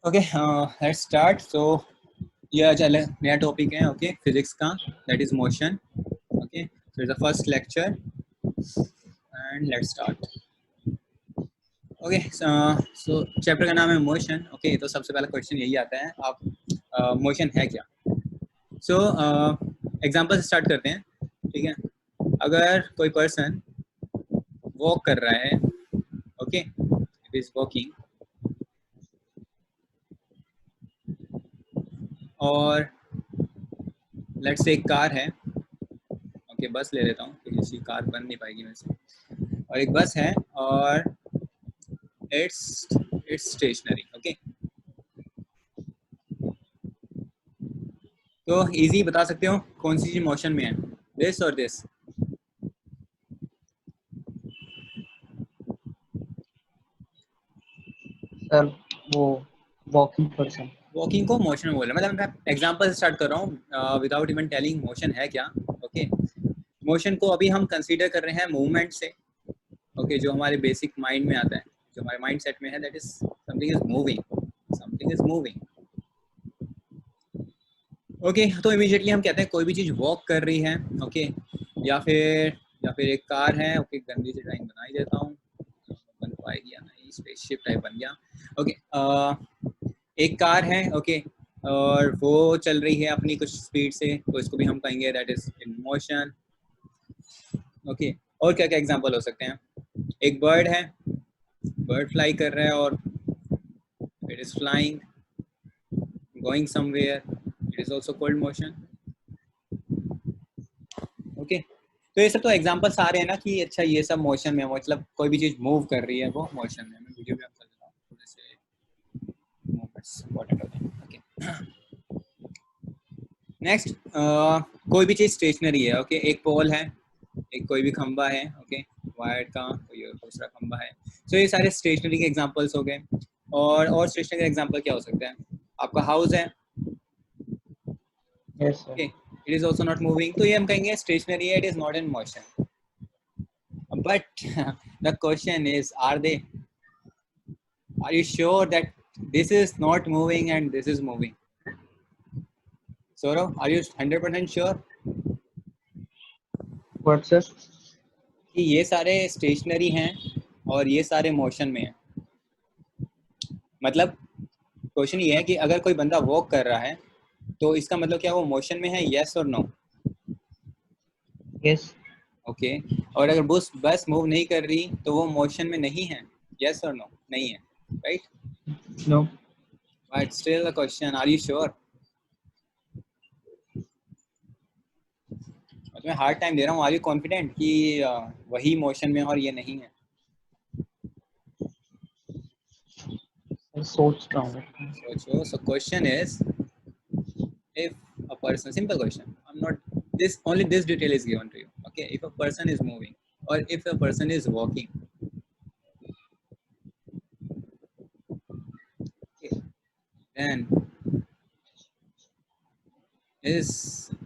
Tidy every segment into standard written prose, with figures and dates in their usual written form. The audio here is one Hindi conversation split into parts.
Okay, let's start. सो ये आज नया टॉपिक है. ओके, फिजिक्स का, that is motion. Okay, so is the first lecture and let's start. Okay, so chapter का नाम है मोशन. ओके, तो सबसे पहला क्वेश्चन यही आता है, आप मोशन है क्या. सो एग्जांपल से स्टार्ट करते हैं. ठीक है, अगर कोई पर्सन वॉक कर रहा है, ओके, इट इज वॉकिंग, और लेट्स से एक कार है. ओके, बस ले लेता हूँ क्योंकि इसकी कार बन नहीं पाएगी मेरे से. और एक बस है और इट्स इट्स स्टेशनरी. ओके, तो इजी बता सकते हो कौन सी चीज मोशन में है, दिस और दिस. सर वो वॉकिंग पर्सन। वॉकिंग को मोशन बोल रहे हैं, मतलब मैं एग्जांपल से स्टार्ट कर रहा हूँ विदाउट इवन टेलिंग मोशन है क्या. ओके, मोशन को अभी हम कंसीडर कर रहे हैं मूवमेंट से. ओके, जो हमारे बेसिक माइंड में आता है, जो हमारे माइंड सेट में है, that is something is moving, something is moving. Okay, तो इमीडिएटली हम कहते हैं कोई भी चीज़ वॉक कर रही है. ओके, या फिर एक कार है. ओके, गंदी सी ड्राइंग बना ही देता हूँ, बन पाएगी या नहीं. स्पेसशिप टाइप बन गया. ओके, एक कार है. ओके, और वो चल रही है अपनी कुछ स्पीड से, तो इसको भी हम कहेंगे that is in motion. Okay, और क्या क्या एग्जांपल हो सकते हैं. एक बर्ड है, बर्ड फ्लाई कर रहा है और it is flying, going somewhere, it is also called motion. Okay, तो ये सब तो एग्जांपल्स आ रहे हैं ना कि अच्छा ये सब मोशन में, मतलब कोई भी चीज मूव कर रही है वो मोशन में. मैं वीडियो भी आप कर रहा हूँ, थोड़े से मूवमेंट्स इंपॉर्टेंट होते हैं. ओके, नेक्स्ट, कोई भी चीज स्टेशनरी है. ओके, एक पोल है, एक कोई भी खंबा है. ओके, वायर का कोई और दूसरा खंबा है. सो ये सारे स्टेशनरी के एग्जांपल्स हो गए. और स्टेशनरी का एग्जांपल क्या हो सकता है. आपका हाउस है. Yes sir. Okay, it is also not moving, तो ये हम कहेंगे स्टेशनरी है, it is not in motion. But the question is, are you sure that this is not moving and this is moving? Saurav, are you 100% sure what sir? कि ये सारे स्टेशनरी हैं और ये सारे मोशन में हैं? मतलब क्वेश्चन ये है कि अगर कोई बंदा वॉक कर रहा है तो इसका मतलब क्या वो मोशन में है, यस और नो. यस। ओके, और अगर बस मूव नहीं कर रही तो वो मोशन में नहीं है, यस और नो. नहीं है, right. No. But still the question, are you sure. मैं हार्ड टाइम दे रहा हूँ, आर यू कॉन्फिडेंट कि वही मोशन में और ये नहीं है. सोच रहा हूँ। सोचो. So question is, if a person, simple question, I'm not, this only this detail is given to you. Okay, if a person is moving or if a person is walking, okay, then is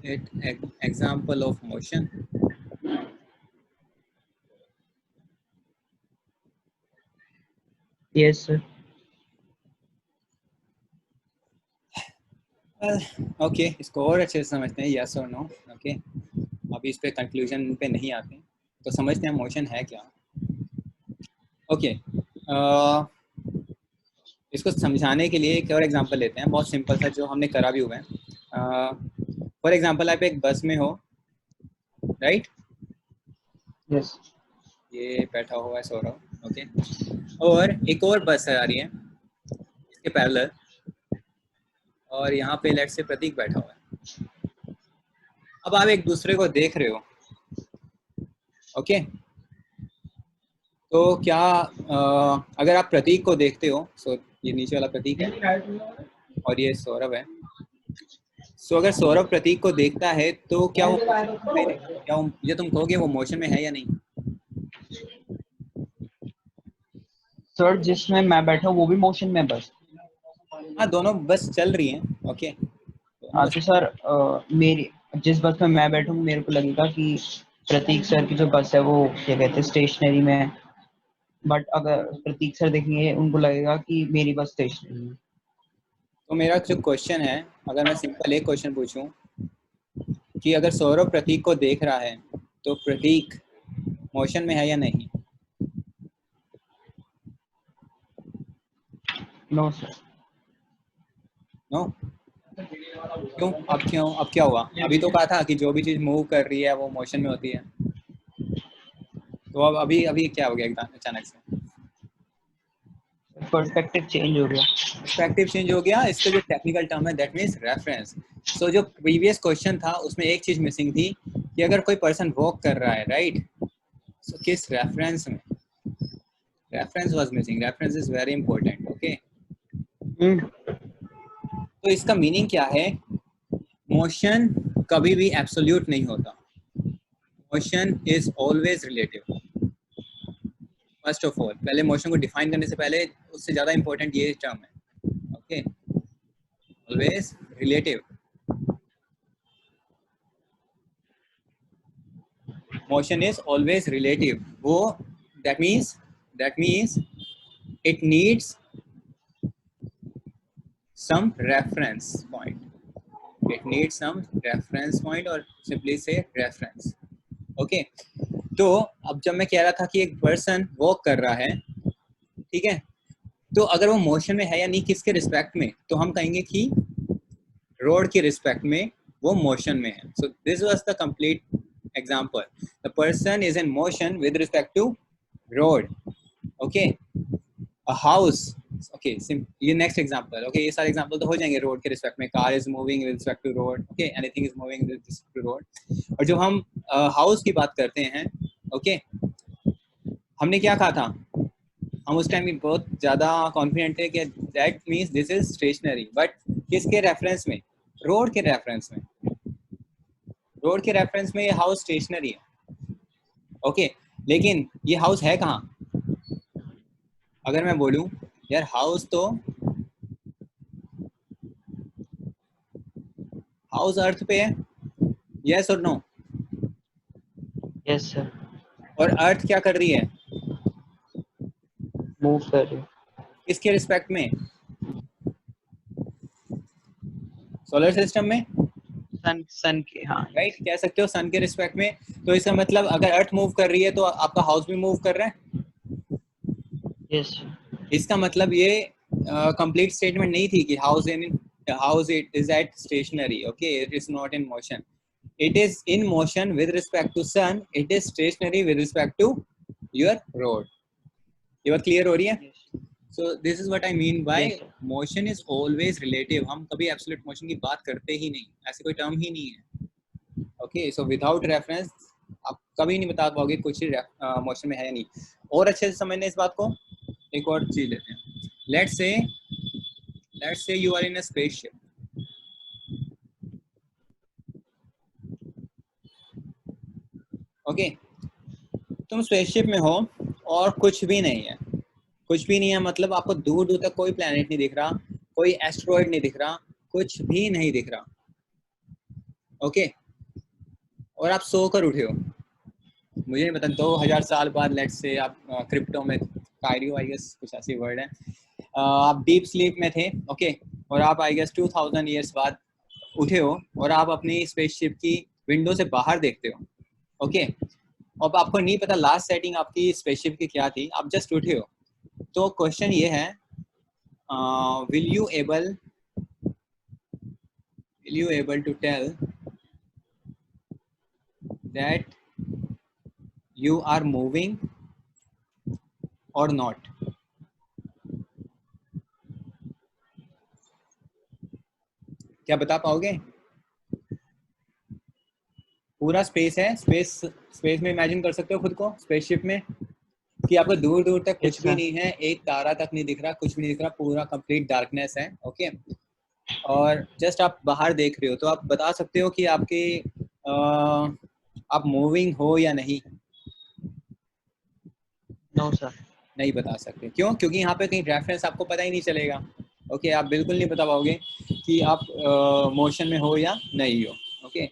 it an example of motion? Yes sir. Well, okay, इसको और अच्छे से समझते हैं, yes or no. Okay, अभी इस पे कंक्लूजन पे नहीं आते, तो समझते हैं मोशन है क्या. ओके, इसको समझाने के लिए एक और एग्जांपल लेते हैं, बहुत सिंपल सा, जो हमने करा भी हुआ है. फॉर एग्जांपल, आप एक बस में हो, राइट. यस। ये बैठा हुआ है सौरभ. ओके, और एक और बस आ रही है इसके पैरेलल, और यहाँ पे लेट से प्रतीक बैठा हुआ है. अब आप एक दूसरे को देख रहे हो. ओके, तो क्या अगर आप प्रतीक को देखते हो, सो ये नीचे वाला प्रतीक है और ये सौरभ है. सो अगर सौरभ प्रतीक को देखता है तो क्या वो क्या वो, ये तुम कहोगे वो मोशन में है या नहीं. सर जिसमें मैं बैठा हूँ वो भी मोशन में है बस। हाँ, दोनों बस चल रही हैं. ओके, हाँ तो सर मेरी जिस बस में मैं बैठा हूँ मेरे को लगेगा कि प्रतीक सर की जो बस है वो क्या कहते हैं स्टेशनरी में है। बट अगर प्रतीक सर देखेंगे उनको लगेगा कि मेरी बस स्टेशनरी में. तो मेरा जो क्वेश्चन है, अगर मैं सिंपल एक क्वेश्चन पूछूं कि अगर सौरभ प्रतीक को देख रहा है तो प्रतीक मोशन में है या नहीं? No sir. नो? क्यों? अब क्या हुआ? अभी तो कहा था कि जो भी चीज मूव कर रही है वो मोशन में होती है, तो अब अभी अभी क्या हो गया एकदम अचानक से? पर्सपेक्टिव चेंज हो गया। पर्सपेक्टिव चेंज हो गया। इसका जो टेक्निकल टर्म है दैट मीन्स रेफरेंस। सो जो प्रीवियस क्वेश्चन था उसमें एक चीज मिसिंग थी कि अगर कोई पर्सन वॉक कर रहा है, राइट, सो किस रेफरेंस में? Reference was missing. Reference is very important. Okay, तो इसका मीनिंग क्या है? मोशन कभी भी एब्सोल्यूट नहीं होता। Motion is always relative. First of all, पहले मोशन को डिफाइन करने से पहले उससे ज्यादा इंपॉर्टेंट ये टर्म है। Okay, always relative. Motion is always relative. वो that means it needs some reference point. It needs some reference point or simply say reference. Okay, तो अब जब मैं कह रहा था कि एक पर्सन वॉक कर रहा है, ठीक है, तो अगर वो मोशन में है या नहीं किसके रिस्पेक्ट में, तो हम कहेंगे कि रोड के रिस्पेक्ट में वो मोशन में है। So this was the complete example. The person is in motion with respect to road. Okay, a house. Okay, ये next example. Okay, ये सारे example तो हो जाएंगे रोड के रिस्पेक्ट में। car is moving with respect to road. Okay, anything is moving with respect to road. और जब हम हाउस की बात करते हैं, ओके, हमने क्या कहा था? हम उस टाइम बहुत ज़्यादा कॉन्फिडेंट थे कि that means this is stationary, but किसके रेफरेंस में? रोड के रेफरेंस में। रोड के रेफरेंस में ये हाउस स्टेशनरी है। ओके, लेकिन ये हाउस है कहाँ? अगर मैं बोलूँ यार हाउस तो हाउस अर्थ पे है, यस और नो? Yes sir. और अर्थ क्या कर रही है? मूव कर रहे हो। किसके रिस्पेक्ट में? सोलर सिस्टम में, सन के, हाँ। राइट, कह सकते हो सन के रिस्पेक्ट में। तो इसका मतलब अगर अर्थ मूव कर रही है तो आपका हाउस भी मूव कर रहा है। यस। इसका मतलब ये कंप्लीट स्टेटमेंट नहीं थी कि house it is at stationary. Okay, it is not in motion, it is in motion with respect to sun, it is stationary with respect to your road. ये बात क्लियर हो रही है? So this is what I mean by motion is always relative. हम कभी absolute motion की बात करते ही नहीं, ऐसे कोई टर्म ही नहीं है। Okay, so without reference आप कभी नहीं बता पाओगे कुछ मोशन में है या नहीं। और अच्छे से समझने इस बात को, एक और चीज लेते हैं। Let's say you are in a spaceship. Okay, तुम स्पेसशिप में हो और कुछ भी नहीं है। कुछ भी नहीं है मतलब आपको दूर दूर तक कोई प्लेनेट नहीं दिख रहा, कोई एस्ट्रॉइड नहीं दिख रहा, कुछ भी नहीं दिख रहा। ओके, और आप सोकर उठे हो, मुझे नहीं पता 2000 साल बाद, लेट्स से आप क्रिप्टो में कायरियो आई गेस कुछ ऐसी वर्ड है, आप डीप स्लीप में थे। ओके, और आप आई गेस 2000 ईयर्स बाद उठे हो और आप अपनी स्पेसशिप की विंडो से बाहर देखते हो। ओके, अब आपको नहीं पता लास्ट सेटिंग आपकी स्पेसशिप की क्या थी, आप जस्ट उठे हो। तो क्वेश्चन ये है, will you able to tell that you are moving or not? क्या बता पाओगे? पूरा स्पेस है, स्पेस में इमेजिन कर सकते हो खुद को स्पेसशिप में कि आपको दूर दूर तक कुछ भी नहीं है, एक तारा तक नहीं दिख रहा, कुछ भी नहीं दिख रहा, पूरा कंप्लीट डार्कनेस है। ओके, और जस्ट आप बाहर देख रहे हो, तो आप बता सकते हो कि आपके आप मूविंग हो या नहीं? No sir. नहीं बता सकते। क्यों? क्योंकि यहाँ पे कहीं रेफरेंस आपको पता ही नहीं चलेगा। ओके, आप बिल्कुल नहीं बता पाओगे कि आप मोशन में हो या नहीं हो। ओके,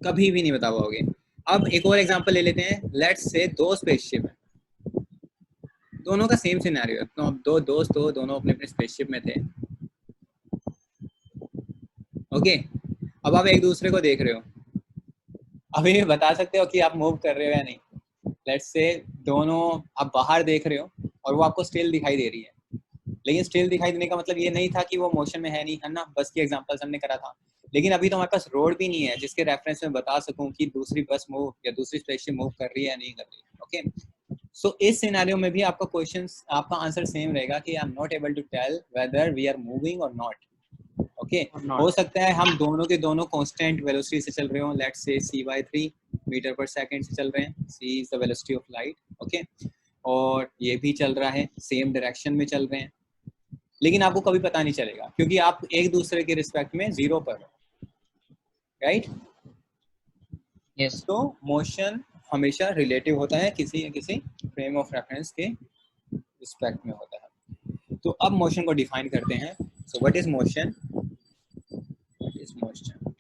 कभी भी नहीं बता पाओगे। अब एक और एग्जांपल ले लेते हैं। लेट्स से दो स्पेसशिप है, दोनों का सेम सिनेरियो है। तो अब दो दोस्त हो, दोनों अपने अपने स्पेसशिप में थे। ओके अब आप एक दूसरे को देख रहे हो, अभी ये बता सकते हो कि आप मूव कर रहे हो या नहीं। लेट्स से दोनों आप बाहर देख रहे हो और वो आपको स्टिल दिखाई दे रही है, लेकिन स्टिल दिखाई देने का मतलब ये नहीं था कि वो मोशन में है नहीं, है ना, बस की एग्जांपल्स हमने करा था। लेकिन अभी तो हमारे पास रोड भी नहीं है जिसके रेफरेंस में बता सकूं कि दूसरी बस मूव या दूसरी स्पेसशिप मूव कर रही है या नहीं कर रही है। ओके सो इस सिनेरियो में भी आपका क्वेश्चन, आपका आंसर सेम रहेगा कि I am not able to tell whether we are moving और नॉट। ओके हो सकता है हम दोनों के दोनों कांस्टेंट वेलोसिटी से चल रहे हो, लेट्स से c/3 मीटर पर सेकंड से चल रहे हैं, c is the velocity of light. Okay और ये भी चल रहा है, सेम डायरेक्शन में चल रहे हैं, लेकिन आपको कभी पता नहीं चलेगा क्योंकि आप एक दूसरे के रिस्पेक्ट में जीरो पर हो, राइट। यस तो मोशन हमेशा रिलेटिव होता है, किसी न किसी फ्रेम ऑफ रेफरेंस के रिस्पेक्ट में होता है। तो अब मोशन को डिफाइन करते हैं। So what is motion? What is motion?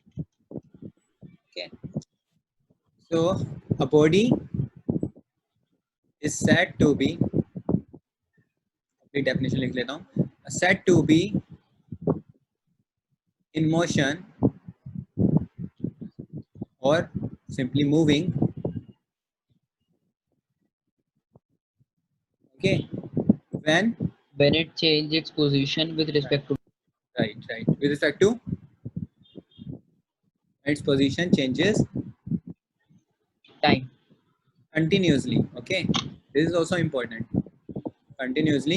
Okay so a body is said to be, अपनी डेफिनेशन लिख लेता हूँ, said to be in motion or simply moving, okay, when it changes its position with respect to right with respect to its position changes time. continuously. Okay this is also important, continuously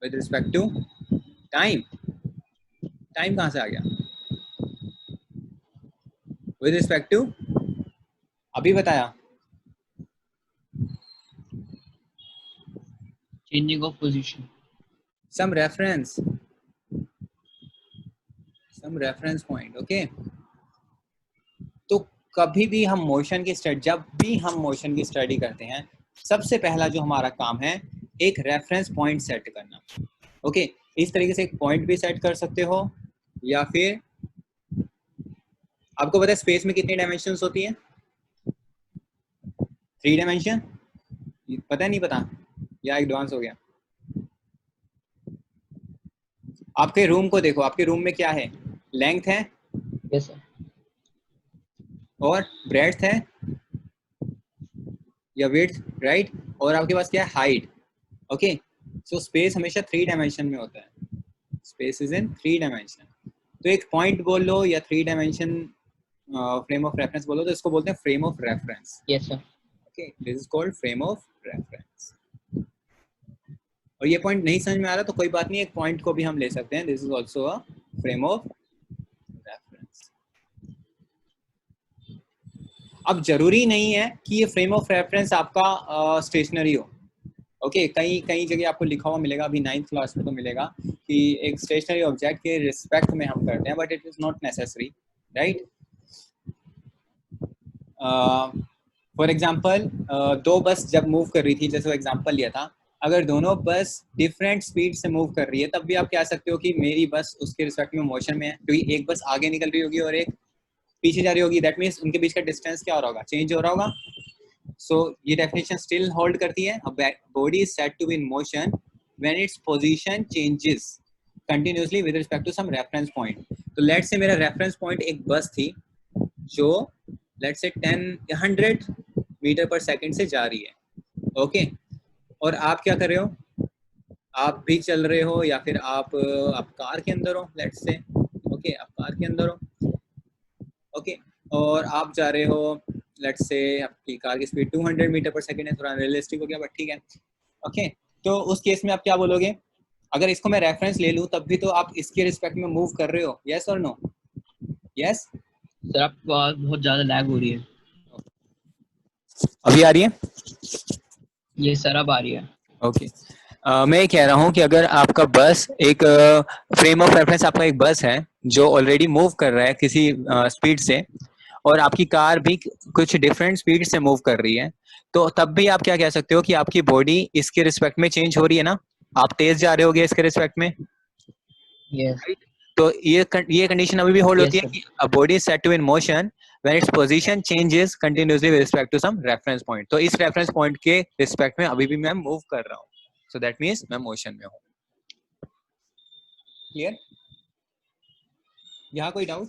with respect to time। Time कहाँ से आ गया? with respect to, अभी बताया, Changing of position. some reference point। okay तो कभी भी हम मोशन की स्टडी, जब भी हम मोशन की स्टडी करते हैं, सबसे पहला जो हमारा काम है एक रेफरेंस पॉइंट सेट करना। ओके इस तरीके से एक पॉइंट भी सेट कर सकते हो, या फिर आपको पता है स्पेस में कितनी डायमेंशंस होती है? 3 डायमेंशन, पता नहीं पता या एडवांस हो गया? आपके रूम को देखो, आपके रूम में क्या है? लेंथ है, Yes sir. और ब्रेड्थ है या विड्थ, राइट, और आपके पास क्या है? हाइट। ओके सो स्पेस हमेशा 3 डायमेंशन में होता है, स्पेस इज इन 3 डायमेंशन। तो एक पॉइंट बोल लो या 3 डायमेंशन फ्रेम ऑफ रेफरेंस बोलो, तो इसको बोलते हैं frame of reference. Yes sir. Okay this is called frame of reference. और ये पॉइंट नहीं समझ में आ रहा तो कोई बात नहीं, एक पॉइंट को भी हम ले सकते हैं, this is also a frame of reference. अब जरूरी नहीं है कि ये फ्रेम ऑफ रेफरेंस आपका स्टेशनरी हो। ओके कई कई जगह आपको लिखा हुआ मिलेगा, अभी 9th क्लास में तो मिलेगा कि एक स्टेशनरी ऑब्जेक्ट के रिस्पेक्ट में हम करते हैं, but it is not necessary, right. For example 2 बस जब मूव कर रही थी, जैसे एग्जाम्पल लिया था, अगर दोनों बस डिफरेंट स्पीड से मूव कर रही है, तब भी आप कह सकते हो कि मेरी बस उसके रिस्पेक्ट में मोशन में है, क्योंकि एक बस आगे निकल रही होगी और एक पीछे जा रही होगी, दैट मीन्स उनके बीच का डिस्टेंस क्या हो रहा होगा? चेंज हो रहा होगा। सो ये डेफिनेशन स्टिल होल्ड करती है, a body is said to be in motion when its position changes continuously with respect to some reference point। तो लेट्स से मेरा रेफरेंस पॉइंट एक बस थी जो लेट्स से 100 मीटर पर सेकंड से जा रही है। ओके और आप क्या कर रहे हो? आप भी चल रहे हो, या फिर आप कार के अंदर हो, लेट्स से। ओके आप कार के अंदर हो, ओके और आप जा रहे हो, लेट्स से आपकी कार की स्पीड 200 मीटर पर सेकंड है, थोड़ा रियलिस्टिक हो गया बट ठीक है। ओके तो उस केस में आप क्या बोलोगे? अगर इसको मैं रेफरेंस ले लूं तब भी तो आप इसके रिस्पेक्ट में मूव कर रहे हो, यस और नो? यस सर आपकी आवाज बहुत ज्यादा लैग हो रही है। अभी आ रही है? ये सर अब आ रही है। ओके मैं कह रहा हूं कि अगर आपका बस एक फ्रेम ऑफ रेफरेंस, आपका एक बस है जो ऑलरेडी मूव कर रहा है किसी स्पीड से, और आपकी कार भी कुछ डिफरेंट स्पीड से मूव कर रही है, तो तब भी आप क्या कह सकते हो कि आपकी बॉडी इसके रिस्पेक्ट में चेंज हो रही है ना, आप तेज जा रहे होगे इसके रिस्पेक्ट में। यस तो ये कंडीशन अभी भी होल्ड यस होती है सर। कि a body is set to in motion when its position changes continuously with respect to some reference point. तो इस रेफरेंस पॉइंट के रिस्पेक्ट में अभी भी मैं मूव कर रहा हूँ, सो दैट मींस मैं मोशन में हूँ। क्लियर? यहाँ कोई doubt?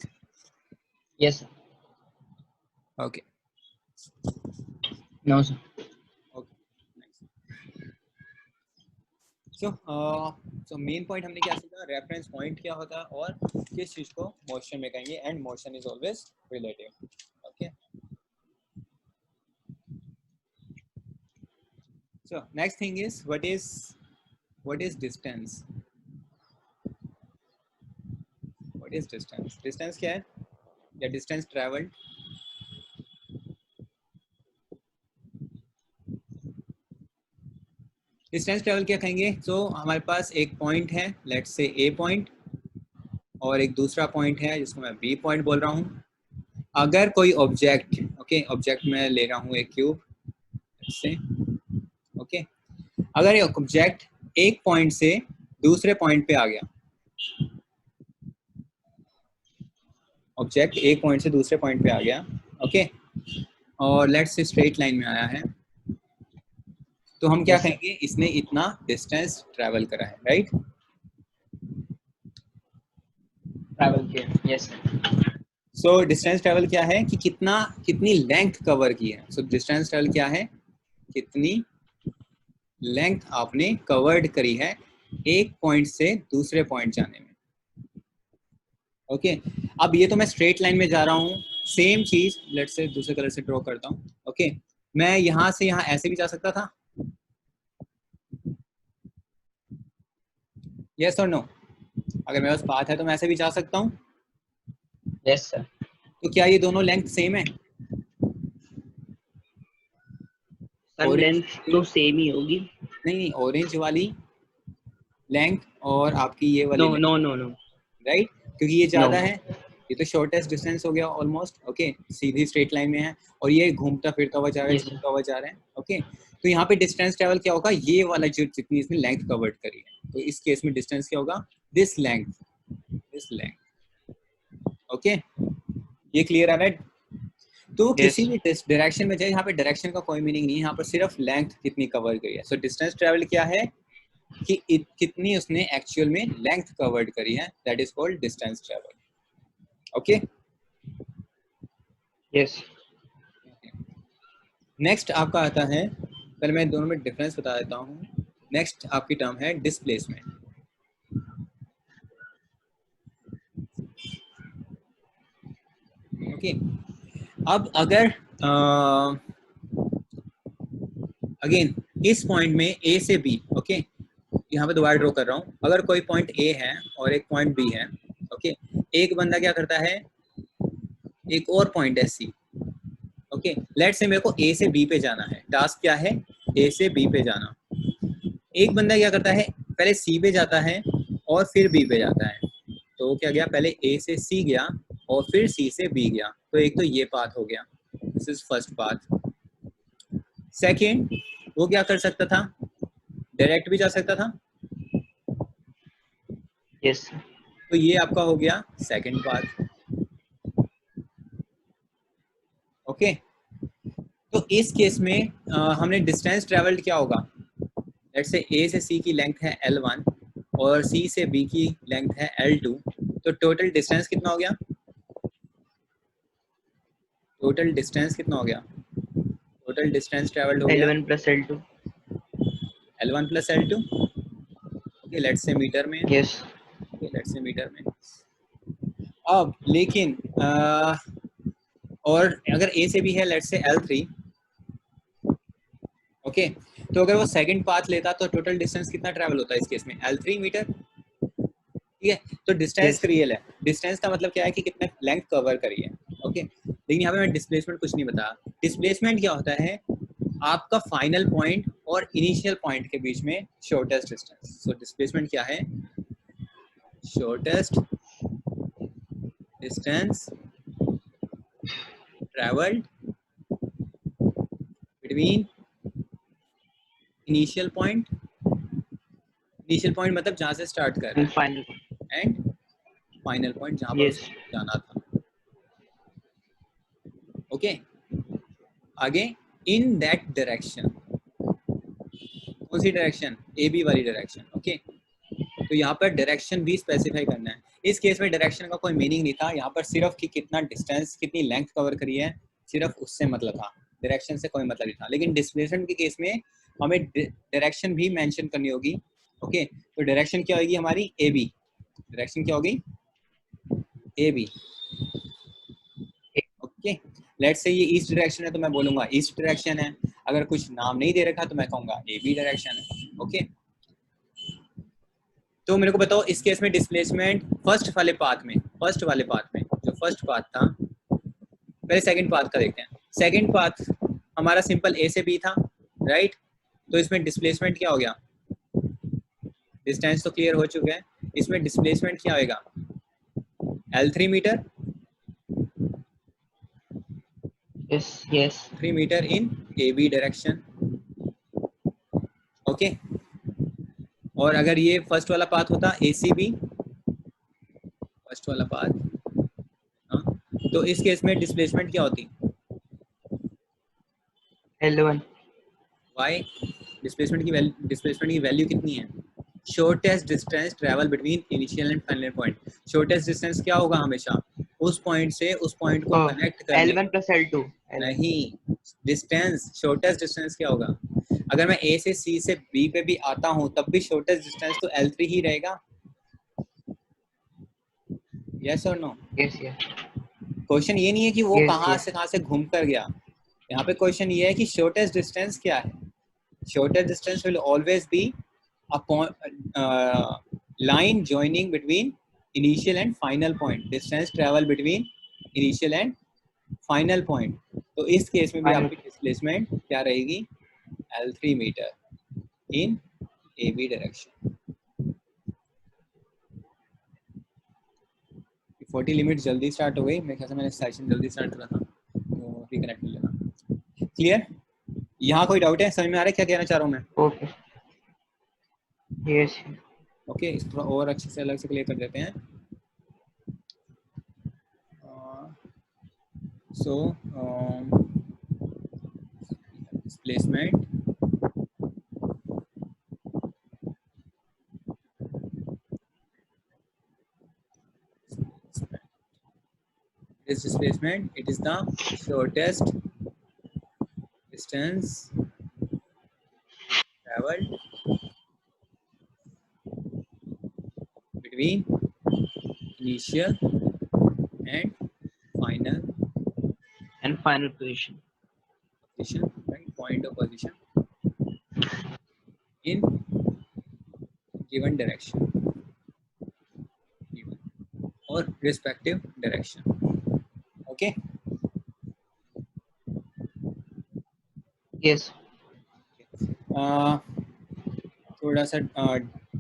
Yes sir. Okay No sir. Okay so main point हमने क्या सीखा, रेफरेंस पॉइंट क्या होता है और किस चीज को मोशन में कहेंगे, and motion is always relative. Okay so next thing is what is distance. what is distance? distance क्या है, या distance traveled. डिस्टेंस ट्रेवल क्या कहेंगे, तो हमारे पास एक पॉइंट है, लेट्स से ए पॉइंट, और एक दूसरा पॉइंट है जिसको मैं बी पॉइंट बोल रहा हूँ. अगर कोई ऑब्जेक्ट, ओके ऑब्जेक्ट में ले रहा हूँ एक क्यूब से, ओके अगर ये ऑब्जेक्ट एक पॉइंट से दूसरे पॉइंट पे आ गया, ऑब्जेक्ट एक पॉइंट से दूसरे पॉइंट पे आ गया, ओके और लेट्स से स्ट्रेट लाइन में आया है, तो हम क्या Yes, sir. कहेंगे, इसने इतना डिस्टेंस ट्रैवल करा है, राइट. Travel किया. Yes sir. So distance travel क्या है कि कितनी लेंथ कवर की है. सो डिस्टेंस ट्रैवल क्या है, कितनी लेंथ आपने कवर्ड करी है एक पॉइंट से दूसरे पॉइंट जाने में. ओके अब ये तो मैं स्ट्रेट लाइन में जा रहा हूँ, सेम चीज लेट्स से दूसरे कलर से ड्रॉ करता हूँ. ओके मैं यहाँ से यहाँ ऐसे भी जा सकता था, यस और नो. अगर मेरे पास पाथ है तो मैं ऐसे भी जा सकता हूँ. Yes sir. तो क्या ये दोनों लेंथ सेम है? सर लेंथ तो सेम ही होगी. नहीं, ऑरेंज वाली लेंथ और आपकी ये वाली No length, no no no. Right, क्योंकि ये ज्यादा No. है, ये तो शॉर्टेस्ट डिस्टेंस हो गया ऑलमोस्ट. ओके सीधी स्ट्रेट लाइन में है और ये घूमता फिरता हुआ जा रहा है, Yes, sir. घूमता हुआ जा रहा है. ओके तो यहाँ पे डिस्टेंस ट्रेवल क्या होगा, ये वाला जो जितनी इसने लेंथ कवर्ड करी है, तो इस केस में डिस्टेंस क्या होगा, दिस लेंथ. ओके ये क्लियर है, राइट. तो Yes. किसी भी डायरेक्शन में जाए, यहाँ पे डायरेक्शन का कोई मीनिंग नहीं है, यहाँ पर सिर्फ लेंथ कितनी कवर करी है. सो डिस्टेंस ट्रेवल क्या है कि कितनी उसने एक्चुअल में लेंथ कवर्ड करी है, that is called distance travel. Okay Yes. Next आपका आता है, पहले मैं दोनों में डिफरेंस बता देता हूँ. नेक्स्ट आपकी टर्म है डिस्प्लेसमेंट. ओके अब अगर अगेन इस पॉइंट में ए से बी, ओके यहाँ पे दोबारा ड्रॉ कर रहा हूँ, अगर कोई पॉइंट ए है और एक पॉइंट बी है, ओके एक बंदा क्या करता है, एक और पॉइंट है सी. ओके लेट्स से मेरे को ए से बी पे जाना है, टास्क क्या है, ए से बी पे जाना. एक बंदा क्या करता है, पहले सी पे जाता है और फिर बी पे जाता है. तो वो क्या गया, पहले ए से सी गया और फिर सी से बी गया, तो एक तो ये पाथ हो गया, this is first path. Second वो क्या कर सकता था, डायरेक्ट भी जा सकता था, Yes sir. तो ये आपका हो गया सेकेंड पाथ. ओके तो इस केस में हमने डिस्टेंस ट्रेवल्ड क्या होगा, लेट्स से ए से सी की लेंथ है L1 और सी से बी की लेंथ है L2, तो टोटल डिस्टेंस कितना हो गया, टोटल डिस्टेंस कितना हो गया, टोटल डिस्टेंस ट्रेवल्ड हो गया L1 plus L2. L1 plus L2. Okay let's say metre में, Yes. Okay let's say metre में. अब लेकिन और अगर ए से बी है लेट्स से L3, ओके तो अगर वो सेकंड पाथ लेता तो टोटल डिस्टेंस कितना ट्रैवल होता है इस केस में, L3 मीटर. ठीक है तो डिस्टेंस Yes. रियल है, डिस्टेंस का मतलब क्या है कि कितना लेंथ कवर करी है. ओके लेकिन यहाँ पे मैं डिस्प्लेसमेंट कुछ नहीं बताया. डिस्प्लेसमेंट क्या होता है, आपका फाइनल पॉइंट और इनिशियल पॉइंट के बीच में शॉर्टेस्ट डिस्टेंस. सो डिस्प्लेसमेंट क्या है, shortest distance travelled between initial point मतलब जहाँ से स्टार्ट कर रहे And final. हैं, एंड फाइनल पॉइंट जहाँ पर Yes. उसको जाना था. ओके आगे इन दैट डायरेक्शन, कौन सी डायरेक्शन, ए बी वाली डायरेक्शन. ओके तो यहाँ पर डायरेक्शन भी स्पेसिफाई करना है. इस केस में डायरेक्शन का कोई मीनिंग नहीं था, यहाँ पर सिर्फ कि कितना डिस्टेंस, कितनी लेंथ कवर करी है, सिर्फ उससे मतलब था, डायरेक्शन से कोई मतलब नहीं था। लेकिन डिस्प्लेसमेंट के केस में हमें डायरेक्शन भी मेंशन करनी होगी। ओके, तो डायरेक्शन क्या होगी हमारी, ए बी। डायरेक्शन क्या होगी, ए बी। ओके, लेट्स से ये ईस्ट डायरेक्शन है तो मैं बोलूंगा ईस्ट डायरेक्शन है। अगर कुछ नाम नहीं दे रखा तो मैं कहूंगा ए बी डायरेक्शन है। ओके, तो मेरे को बताओ इस केस में डिस्प्लेसमेंट फर्स्ट वाले पाथ में, जो फर्स्ट पाथ था, पहले सेकंड पाथ का देखते हैं। सेकंड पाथ हमारा सिंपल ए से बी था, राइट? तो इसमें डिस्प्लेसमेंट क्या हो गया, डिस्टेंस तो क्लियर हो चुका है, इसमें डिस्प्लेसमेंट क्या होगा, L3 metre, yes 3 metre in A B direction. Okay, और अगर ये फर्स्ट वाला पाथ होता ए सी बी, फर्स्ट वाला पाथ, हाँ, तो इस केस में डिस्प्लेसमेंट क्या होती, L1 वाई, डिस्प्लेसमेंट की वैल्यू कितनी है, shortest distance travel between initial and final point. Shortest distance क्या होगा, हमेशा उस पॉइंट से उस पॉइंट को कनेक्ट करने, L1 plus L2 नहीं, डिस्टेंस, शॉर्टेस्ट डिस्टेंस क्या होगा, अगर मैं ए से सी से बी पे भी आता हूं तब भी शॉर्टेस्ट डिस्टेंस तो L3 ही रहेगा। यस और नो? yes क्वेश्चन ये नहीं है कि वो yes कहाँ yes से घूम कर गया, यहाँ पे क्वेश्चन ये है कि शॉर्टेस्ट डिस्टेंस क्या है। Shortest distance will always be line joining between initial and final point, distance travel between initial and final point। तो इस केस में भी final आपकी डिस्प्लेसमेंट क्या रहेगी, L3 metre in A B direction. 40 limit जल्दी स्टार्ट हो गई, मेरे ख्याल से मैंने सेशन जल्दी स्टार्ट करा था, तो रिकनेक्ट कर लेना। क्लियर? यहाँ कोई डाउट है, समझ में आ रहा है क्या कहना चाह रहा हूँ मैं? okay yes ओके, इस थोड़ा और अच्छे से अलग से क्लियर कर देते हैं। So displacement, this displacement, it is the shortest distance traveled between initial and final position position, right, point of position in given direction, given or respective direction। okay, yes थोड़ा सा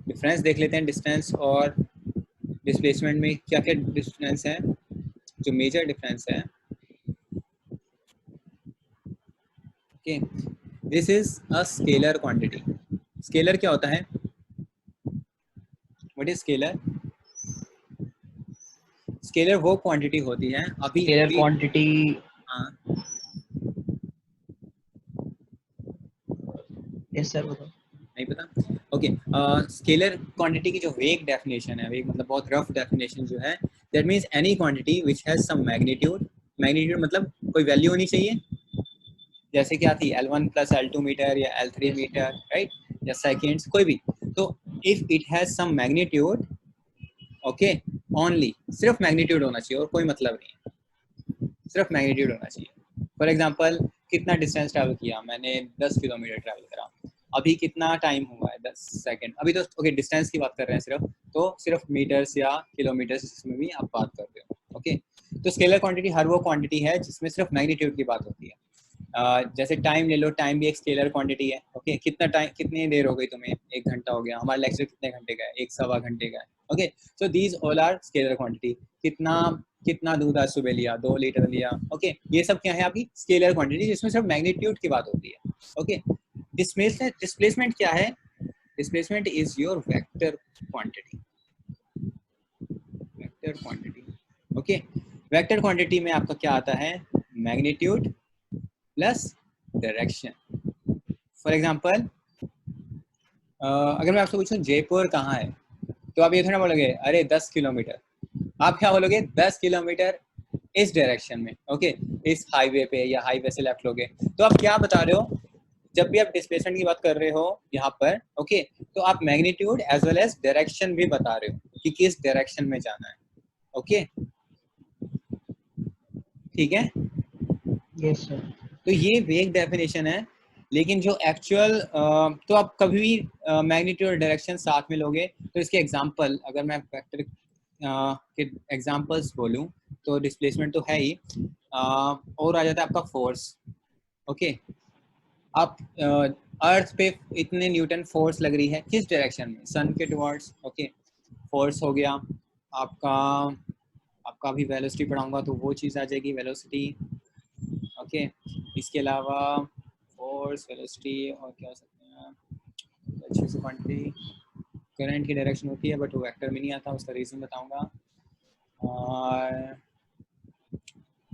डिफरेंस देख लेते हैं डिस्टेंस और डिस्प्लेसमेंट में, क्या क्या डिफरेंस है, जो मेजर डिफरेंस है। Okay, this is a scalar quantity. Scalar क्या होता है, व्हाट इज स्केलर? स्केलर वो क्वांटिटी होती है, अभी scalar अभी quantity हाँ, yes sir बताओ नहीं पता? ओके, स्केलर क्वांटिटी की जो वेग डेफिनेशन है, वेग मतलब बहुत रफ डेफिनेशन जो है, that means any quantity which has some magnitude. Magnitude मतलब कोई वैल्यू होनी चाहिए, जैसे क्या थी L1 प्लस L2 मीटर या L3 मीटर, राइट, या सेकेंड्स, कोई भी। तो if it has some magnitude, okay, only, सिर्फ मैग्नीट्यूड होना चाहिए और कोई मतलब नहीं है, सिर्फ मैग्नीट्यूड होना चाहिए। फॉर एग्जांपल, कितना डिस्टेंस ट्रैवल किया मैंने, 10 किलोमीटर ट्रैवल करा, अभी कितना टाइम हुआ है, 10 सेकंड। अभी तो ओके, डिस्टेंस की बात कर रहे हैं सिर्फ, तो सिर्फ मीटर्स या किलोमीटर्स जिसमें भी आप बात करते हो। ओके, तो स्केलर क्वांटिटी हर वो क्वांटिटी है जिसमें सिर्फ मैग्नीट्यूड की बात होती है। जैसे टाइम ले लो, टाइम भी एक स्केलर क्वांटिटी है। ओके, कितना टाइम, कितनी देर हो गई तुम्हें, 1 घंटा हो गया, हमारा लेक्चर कितने घंटे का है, 1 सवा घंटे का है। Okay, so these all are scalar quantity. कितना दूध आज सुबह लिया, 2 लीटर लिया। ओके, ये सब क्या है आपकी स्केलर क्वांटिटी जिसमें सिर्फ मैग्नीट्यूड की बात होती है। ओके, डिस्प्लेसमेंट क्या है, displacement is your vector quantity, vector quantity. Okay, vector quantity में आपका क्या आता है, magnitude plus direction. For example, अगर मैं आपसे पूछूं जयपुर कहाँ है, तो आप ये थोड़ा बोलोगे अरे 10 किलोमीटर, आप क्या बोलोगे 10 किलोमीटर इस डायरेक्शन में, ओके, इस हाईवे पे या हाईवे से लेफ्ट लोगे। तो आप क्या बता रहे हो, जब भी आप डिस्प्लेसमेंट की बात कर रहे हो यहाँ पर, ओके, तो आप magnitude as well as direction भी बता रहे हो कि किस डायरेक्शन में जाना है, ओके, ठीक है। Yes sir. तो ये वेग डेफिनेशन है, लेकिन जो एक्चुअल तो आप कभी भी मैग्नीट्यूड और डायरेक्शन साथ में लोगे तो इसके एग्जांपल, अगर मैं वेक्टर के एग्जांपल्स बोलूं तो डिस्प्लेसमेंट तो है ही, और आ जाता है आपका फोर्स, ओके। आप अर्थ पे इतने न्यूटन फोर्स लग रही है किस डायरेक्शन में, सन के टुवर्ड्स, ओके, फोर्स हो गया आपका। आपका भी वेलोसिटी पढ़ाऊंगा तो वो चीज़ आ जाएगी, वेलोसिटी, ओके। इसके अलावा फोर्स, वेलोसिटी और क्या हो सकते हैं, अच्छे से क्वांटिटी, करंट की डायरेक्शन होती है बट वो वेक्टर में नहीं आता, उसका रीज़न बताऊंगा। और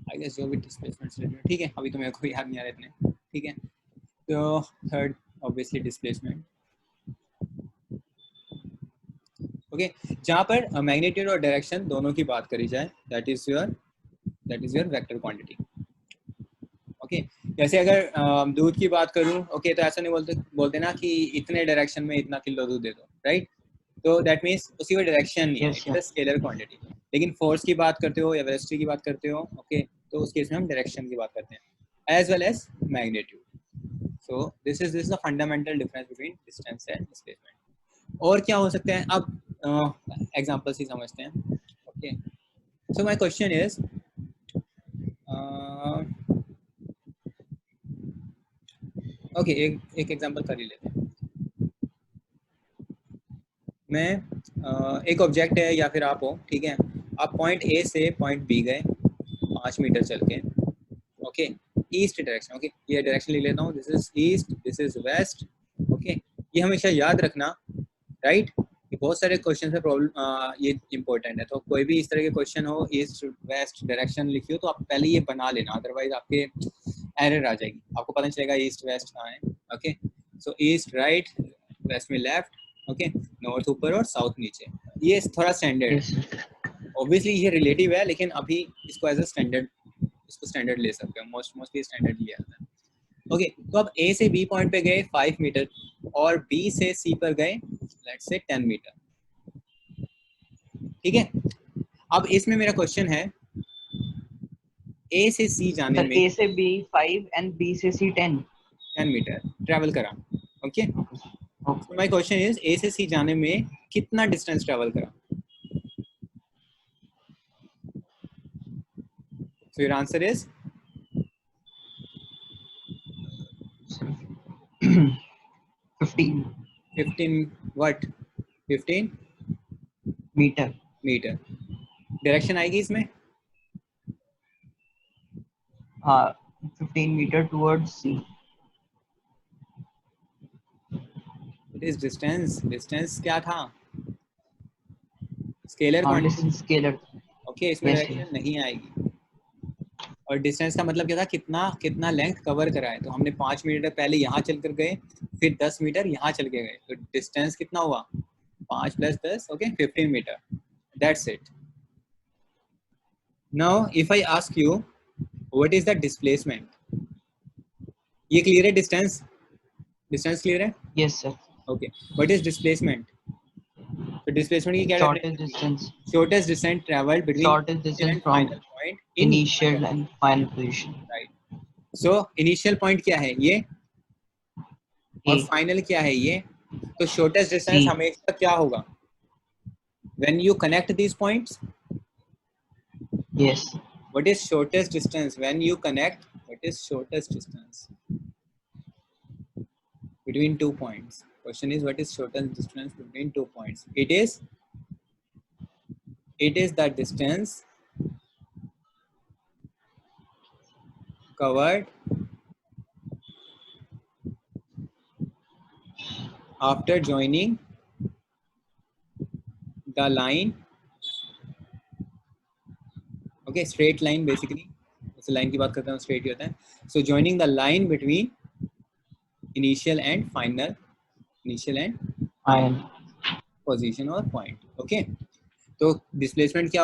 आई गेस जो भी डिस्प्लेसमेंट से रिलेटेड, ठीक है, अभी तो मेरे को याद नहीं आ रहे इतने, ठीक है। तो थर्ड ऑब्वियसली डिस्प्लेसमेंट, ओके, जहाँ पर मैग्नीट्यूड और डायरेक्शन दोनों की बात करी जाए, that is your vector quantity, okay. जैसे अगर दूध की बात करूं, ओके, तो ऐसा नहीं बोलते ना कि इतने डायरेक्शन में इतना किलो दूध दे दो, राइट। तो दैट मीन्स उसी में डायरेक्शन नहीं है, yes it is sir. A scalar quantity. लेकिन फोर्स की बात करते हो या वेलोसिटी की बात करते हो, ओके, तो उस केस में हम डायरेक्शन की बात करते हैं as well as magnitude. So this is the fundamental difference between distance and displacement. और क्या हो सकता है, अब एग्जांपल से समझते हैं, okay. So my question is, okay, एक एग्जांपल कर ही लेते हैं। मैं एक ऑब्जेक्ट है या फिर आप हो, ठीक है, आप पॉइंट ए से पॉइंट बी गए 5 मीटर चल के, ओके, ईस्ट डायरेक्शन, ओके, ये डायरेक्शन लिख लेता हूँ, this is east, this is west, okay. ये हमेशा याद रखना, राइट। ये बहुत सारे क्वेश्चन है, प्रॉब्लम ये इंपॉर्टेंट है, तो कोई भी इस तरह के क्वेश्चन हो, ईस्ट वेस्ट डायरेक्शन लिखी हो तो आप पहले ये बना लेना, अदरवाइज आपके एरर आ जाएगी, आपको पता नहीं चलेगा ईस्ट वेस्ट कहाँ है, ओके। सो ईस्ट राइट, वेस्ट में लेफ्ट, ओके, नॉर्थ ऊपर और साउथ नीचे, ये थोड़ा स्टैंडर्ड यस है। सर। ऑब्वियसली ये रिलेटिव है, लेकिन अभी इसको एज अ स्टैंडर्ड, इसको स्टैंडर्ड ले सकते हो, मोस्टली स्टैंडर्ड लिया जाता है, ओके। तो अब ए से बी पॉइंट पे गए 5 मीटर और बी से सी पर गए लेट्स से 10 मीटर, ठीक है। अब इसमें मेरा क्वेश्चन है, ए से सी जाने सर में ए से बी 5 एंड बी से सी 10। 10 मीटर ट्रेवल करा, okay. Okay sir. Okay. My question is, A से सी जाने में कितना डिस्टेंस ट्रेवल करा, so your answer is 15 15 what, 15 metre. Metre. Direction आएगी इसमें, हाँ, 15 metre towards C. It is distance, distance क्या था, स्केलर हाँ, क्वांटिटी, डिस्टेंस स्केलर। ओके, इसमें यस डायरेक्शन यस। नहीं आएगी। और डिस्टेंस का मतलब क्या था, कितना कितना लेंथ कवर करा है, तो हमने 5 मीटर पहले यहाँ चल कर गए, फिर 10 मीटर यहाँ चल के गए, तो डिस्टेंस कितना हुआ, 5 + 10, okay, 15 metre, that's it. Now if I ask you what is the displacement, ये क्लियर है, डिस्टेंस, डिस्टेंस क्लियर है, yes sir. Okay. What is displacement, तो डिस्प्लेसमेंट की क्या शॉर्टेस्ट डेफिनेशन होगी, distance. Shortest distance travelled between shortest initial distance and from final point in initial and final position. Right. So initial point क्या है ये, और ए फाइनल क्या है ये, तो शॉर्टेस्ट सी। डिस्टेंस हमेशा क्या होगा, when you connect these points, yes. what is shortest distance when you connect, what is shortest distance between 2 points, question is what is shortest distance between 2 points, it is the distance covered after joining the line, okay, straight line basically, उस लाइन की बात करते हैं स्ट्रेट ही होता है, so joining the line between initial and final, initial and final final. position or point, okay. तो डिस्प्लेसमेंट क्या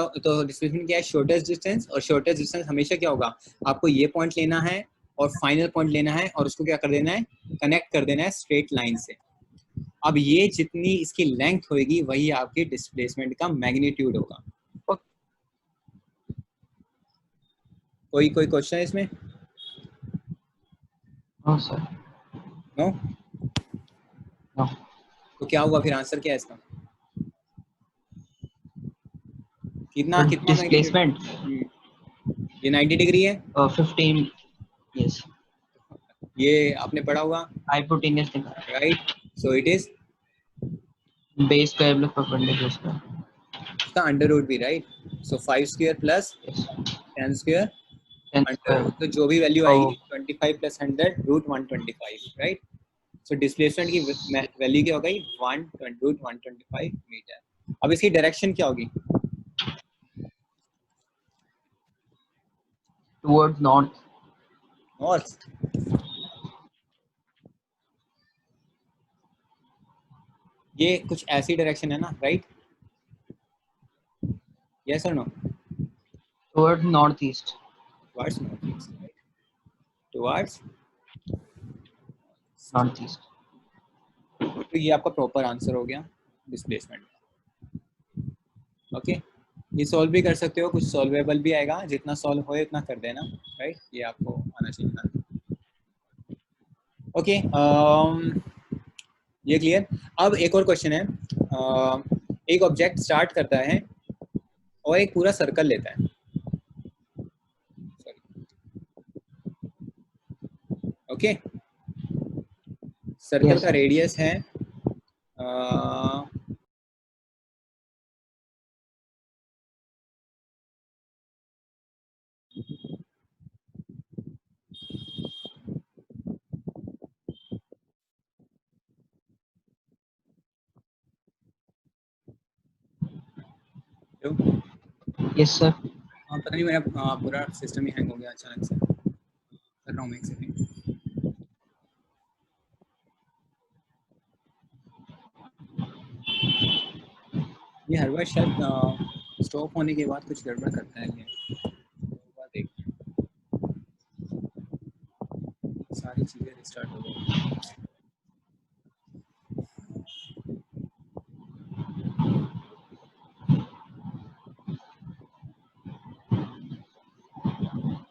है, शॉर्टेस्ट डिस्टेंस, और शॉर्टेस्ट डिस्टेंस हमेशा क्या होगा, आपको ये पॉइंट लेना है और फाइनल पॉइंट लेना है और उसको क्या कर देना है, कनेक्ट कर देना है स्ट्रेट लाइन से। अब ये जितनी इसकी लेंथ होगी वही आपकी डिस्प्लेसमेंट का मैग्नीट्यूड होगा। कोई क्वेश्चन है इसमें? No sir. नो? नो। तो क्या हुआ फिर, आंसर क्या है इसका? कितना कितना डिस्प्लेसमेंट मैग्नीट्यूड? ये 90 डिग्री है। 15। यस, ये आपने पढ़ा हुआ, hypotenuse right? So it is base square plus perpendicular square. उसका अंडर रूट भी, right? So 5 square plus yes, 10 square 10 under square. Root, तो जो भी वैल्यू ओ, आएगी 25 plus 100 root 125, right? So displacement की वैल्यू क्या हो गई, 1 रूट 125 मीटर। अब इसकी डायरेक्शन क्या होगी? Towards north. नॉर्थ। ये कुछ ऐसी डायरेक्शन है ना, राइट? यस और no? Towards north east. Towards north east, right? Towards north east. तो ये आपका प्रॉपर आंसर हो गया डिस्प्लेसमेंट। ओके, ये सॉल्व भी कर सकते हो, कुछ सॉल्वेबल भी आएगा, जितना सॉल्व होए उतना कर देना, राइट? ये आपको आना चाहिए ना। ओके, ये क्लियर। अब एक और क्वेश्चन है, एक ऑब्जेक्ट स्टार्ट करता है और एक पूरा सर्कल लेता है, ओके? सर्कल यस का सर। रेडियस है जो, यस सर। पता नहीं मेरा पूरा सिस्टम ही हैंग हो गया अचानक से, कर रहा हूँ मैं एक सेकंड। ये हर बार शायद स्टॉप होने के बाद कुछ गड़बड़ करता है ये, एक बार देखते हैं, सारी चीज़ें रिस्टार्ट हो गई।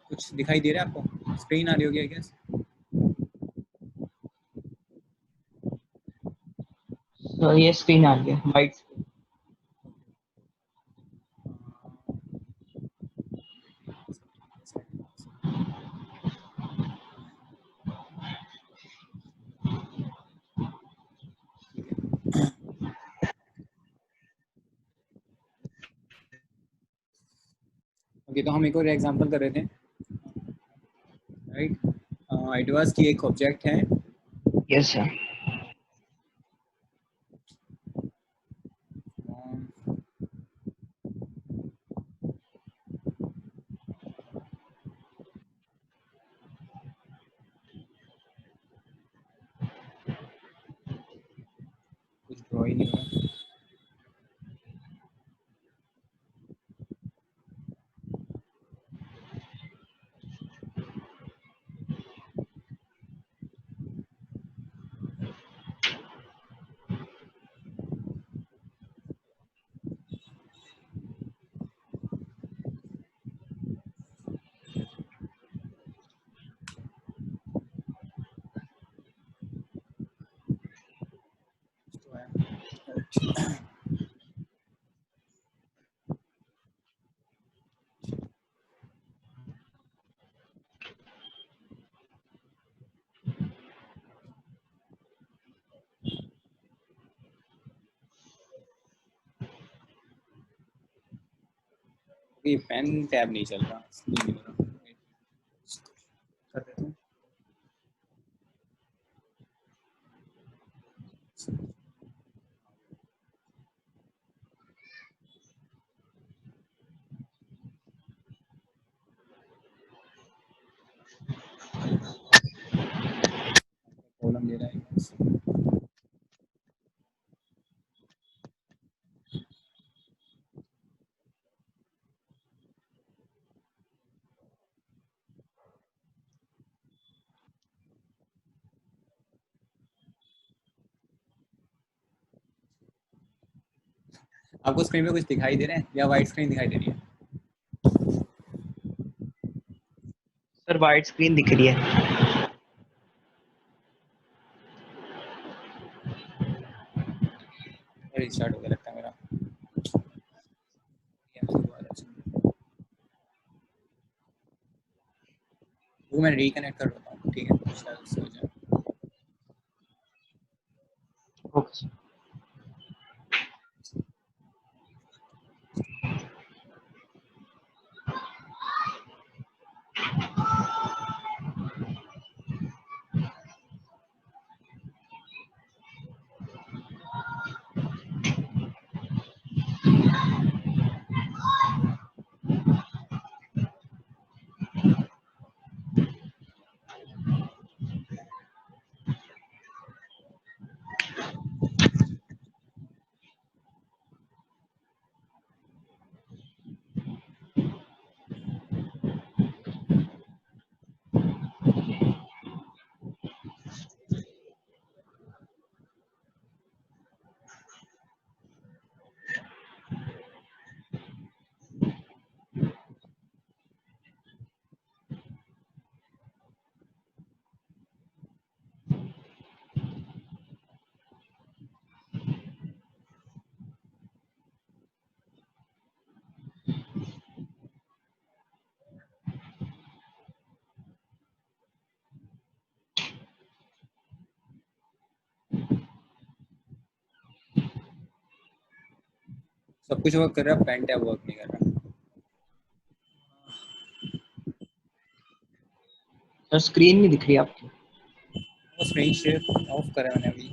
कुछ दिखाई दे रहा है आपको, स्क्रीन आ रही होगी आई गेस? तो ये स्क्रीन आ गया, वाइट स्क्रीन। ओके, तो हम एक और एग्जांपल कर रहे थे, राइट? इट वाज कि एक ऑब्जेक्ट है, यस सर। कुछ ड्रॉ ही नहीं हो रहा। तो है, ये पेन टैब नहीं चल रहा, इसलिए नहीं हो रहा। कर देता हूँ। प्रॉब्लम दे रहा है। आपको स्क्रीन पे कुछ दिखाई दे रहा है या वाइट स्क्रीन दिखाई दे रही है? सर वाइट स्क्रीन दिख रही है। रिस्टार्ट हो गया लगता है मेरा। वो मैं रिकनेक्ट कर देता हूँ, ठीक है, शायद उससे हो जाए। Okay sir. सब कुछ वर्क कर रहा है, पेन टैब वर्क नहीं कर रहा। सर स्क्रीन नहीं दिख रही आपकी। वो स्क्रीन शेयर ऑफ करा है मैंने अभी।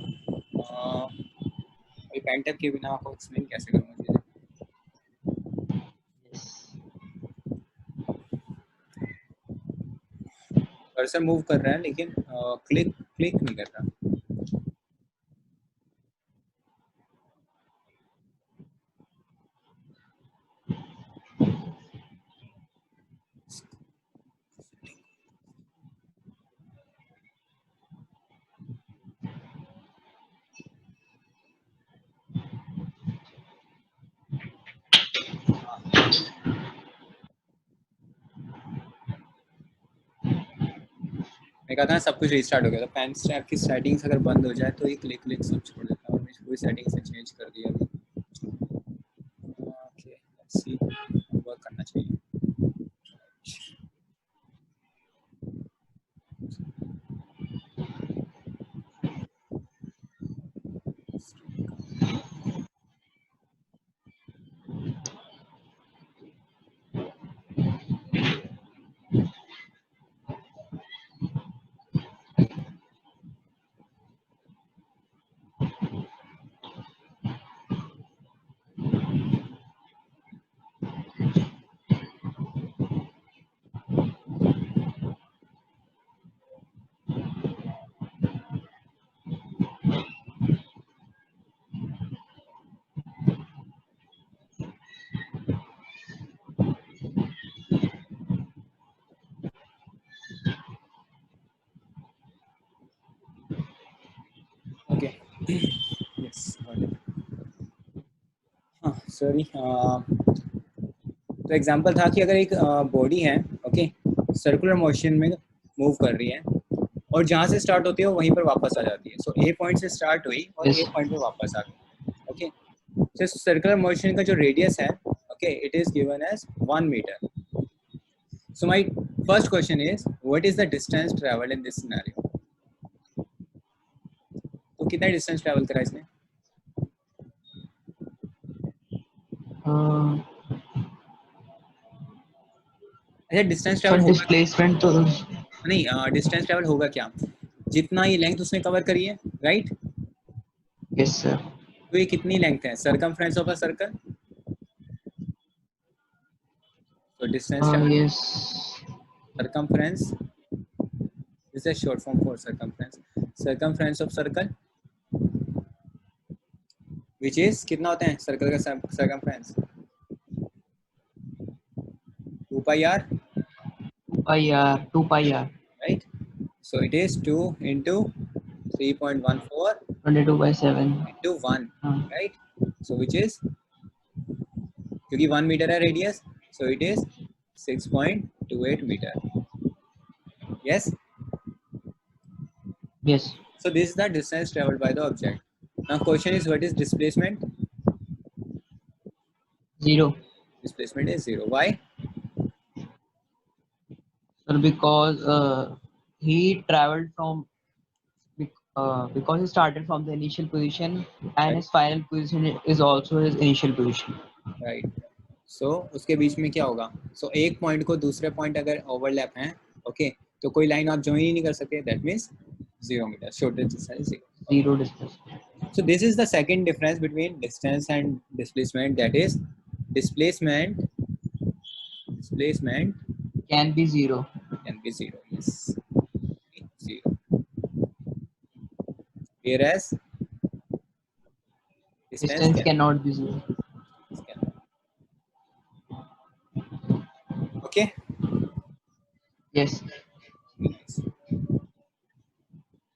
अभी पेन टैब के बिना आपको एक्सप्लेन कैसे करूँगा चीज़ें? कर्सर मूव कर रहा है लेकिन क्लिक क्लिक नहीं कर रहा। मैं कहता है सब कुछ रिस्टार्ट हो गया, तो पेन टैब की सेटिंग्स अगर बंद हो जाए तो ये क्लिक क्लिक सब छोड़ देता है, और मैं पूरी सेटिंग्स से चेंज कर दिया अभी। ओके, लेट्स सी, वर्क करना चाहिए। ओके, यस, हाँ सॉरी। तो एग्जांपल था कि अगर एक बॉडी है, ओके, सर्कुलर मोशन में मूव कर रही है और जहाँ से स्टार्ट होती है वो वहीं पर वापस आ जाती है। सो ए पॉइंट से स्टार्ट हुई और यस ए पॉइंट पे वापस आ गई। ओके, सो सर्कुलर मोशन का जो रेडियस है, okay, it is given as 1 metre. So my first question is what is the distance travelled in this scenario? तो कितना डिस्टेंस ट्रैवल करा इसने? अच्छा, डिस्टेंस ट्रैवल सर होगा क्या? डिस्प्लेसमेंट तो नहीं, डिस्टेंस ट्रैवल होगा क्या? जितना ये लेंथ उसने कवर करी है, राइट? Yes sir. तो ये कितनी लेंथ है? Circumference of a circle. तो distance travel, yes circumference, this is short form for circumference of circle, which is कितना होता है सर्कल का circumference? 2 pi r, 2 pi r right? So it is 2 into 3.14 22/7। into 1, हाँ right? So which is क्योंकि 1 मीटर है radius, so it is 6.28 metre. Yes. Yes. So this is the distance traveled by the object. Now question is, what is displacement? 0. Displacement is 0. Why? Sir, because he traveled from because he started from the initial position, and Right. his final position is also his initial position. Right. So उसके बीच में क्या होगा? So एक पॉइंट को दूसरे पॉइंट अगर ओवरलैप है, ओके, तो कोई लाइन आप ज्वाइन ही नहीं कर सकते. That means 0 metre. Shortest distance is 0. Zero distance. So this is the second difference between distance and displacement. That is displacement Can be 0. can be 0. Yes. 0. Whereas Distance cannot be 0. cannot. Okay. Yes.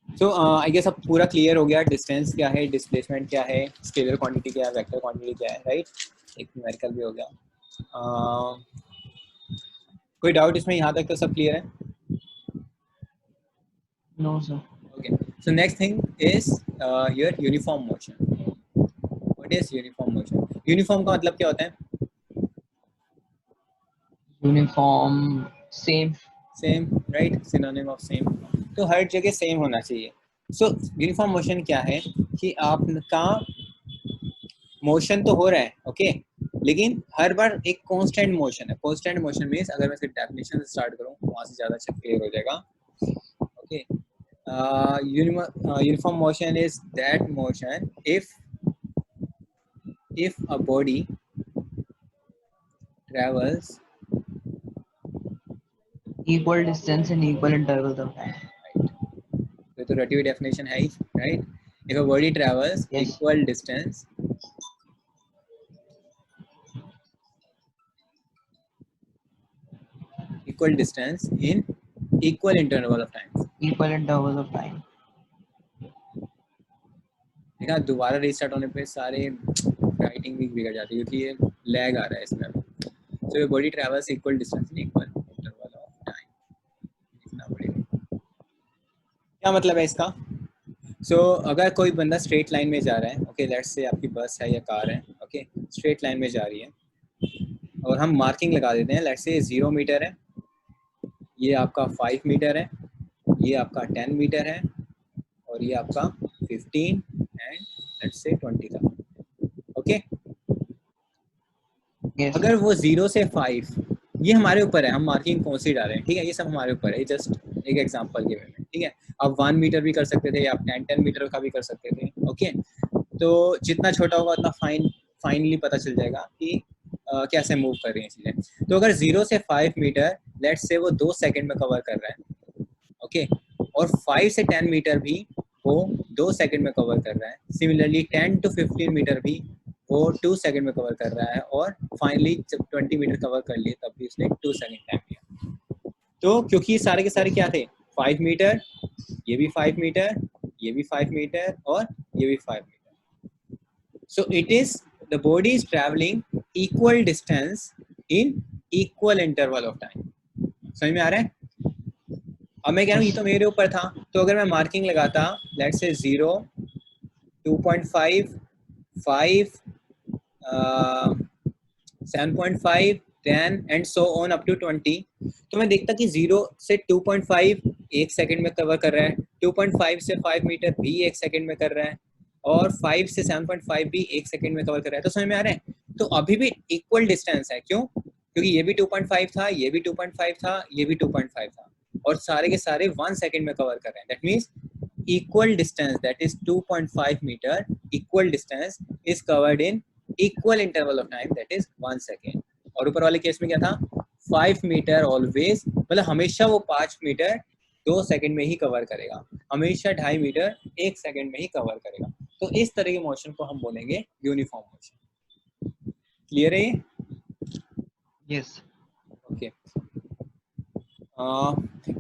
So I guess अब पूरा क्लियर हो गया. डिस्टेंस क्या है, डिस्प्लेसमेंट क्या है, स्केलर क्वांटिटी क्या है, वेक्टर क्वांटिटी क्या है, राइट. एक न्यूमेरिकल भी हो गया. कोई डाउट इसमें? यहाँ तक तो सब क्लियर है. No, sir. Okay. So next thing is your uniform motion. What is uniform motion? Uniform का मतलब क्या होता है? Uniform. Same. Same, right. Synonym of same. तो हर जगह सेम होना चाहिए. सो यूनिफॉर्म मोशन क्या है कि आपका मोशन तो हो रहा है, ओके, लेकिन हर बार एक कांस्टेंट मोशन है. कांस्टेंट मोशन मींस, अगर मैं इसकी डेफिनेशन से स्टार्ट करूं वहां से ज़्यादा अच्छा क्लियर हो जाएगा. Okay. uniform motion is that motion if a body travels Equal distance in equal intervals of time. तो रटी हुई डेफिनेशन है ही, right. if a body travels Yes. equal distance in equal interval of time. Equal intervals of time. देखा, दोबारा रीस्टार्ट होने पे सारे राइटिंग भी बिगड़ जाती है क्योंकि ये लैग आ रहा है इसमें. सो ये body travels equal distance in equal interval of time. लिखना पड़ेगा. क्या मतलब है इसका? सो अगर कोई बंदा स्ट्रेट लाइन में जा रहा है, ओके, लेट्स से आपकी बस है या कार है, ओके, स्ट्रेट लाइन में जा रही है और हम मार्किंग लगा देते हैं. लेट्स से 0 मीटर है, ये आपका 5 मीटर है, ये आपका 10 मीटर है और ये आपका 15 एंड लेट्स से 20 था. ओके. Yes. अगर वो 0 से 5, ये हमारे ऊपर है, हम मार्किंग कौन सी डालें, ठीक है, ये सब हमारे ऊपर है. जस्ट एक एग्जांपल के वे में, ठीक है. आप 1 मीटर भी कर सकते थे या आप 10 मीटर का भी कर सकते थे. ओके. तो जितना छोटा होगा उतना फाइनली पता चल जाएगा कि कैसे मूव कर रही हैं चीज़ें. तो अगर 0 से 5 मीटर लेट्स से वो 2 सेकंड में कवर कर रहा है, ओके, और 5 से 10 मीटर भी वो 2 सेकंड में कवर कर रहा है. सिमिलरली 10 to 15 मीटर भी वो 2 सेकंड में कवर कर रहा है और फाइनली जब 20 मीटर कवर कर लिए तब भी उसने 2 सेकंड टाइम लिया. तो क्योंकि ये सारे के सारे क्या थे, 5 मीटर, ये भी 5 मीटर, ये भी 5 मीटर और ये भी 5 metre. So it is the body is travelling equal distance in equal interval of time. समझ में आ रहा है? अब मैं कह रहा हूँ ये तो मेरे ऊपर था, तो अगर मैं मार्किंग लगाता let's say 0, 2.5, 5, 7.5, 10 and so on up to 20, तो मैं देखता कि 0 से 2.5 1 सेकंड में कवर कर रहा है, 2.5 से 5 मीटर भी 1 सेकंड में कर रहा है और 5 से 7.5 भी 1 सेकंड में कवर कर रहा है. तो समझ में आ रहा है? तो अभी भी इक्वल डिस्टेंस है. क्यों? क्योंकि ये भी 2.5 था, ये भी 2.5 था, ये भी 2.5 था और सारे के सारे 1 सेकंड में कवर कर रहे हैं. That means equal distance, that is 2.5 metre, equal distance is covered in equal interval of time, that is 1 second. और ऊपर वाले केस में क्या था, 5 मीटर ऑलवेज, मतलब हमेशा वो 5 मीटर 2 सेकंड में ही कवर करेगा, हमेशा 2.5 मीटर 1 सेकंड में ही कवर करेगा. तो इस तरह के मोशन को हम बोलेंगे यूनिफॉर्म मोशन. क्लियर है ये? Yes. ओके.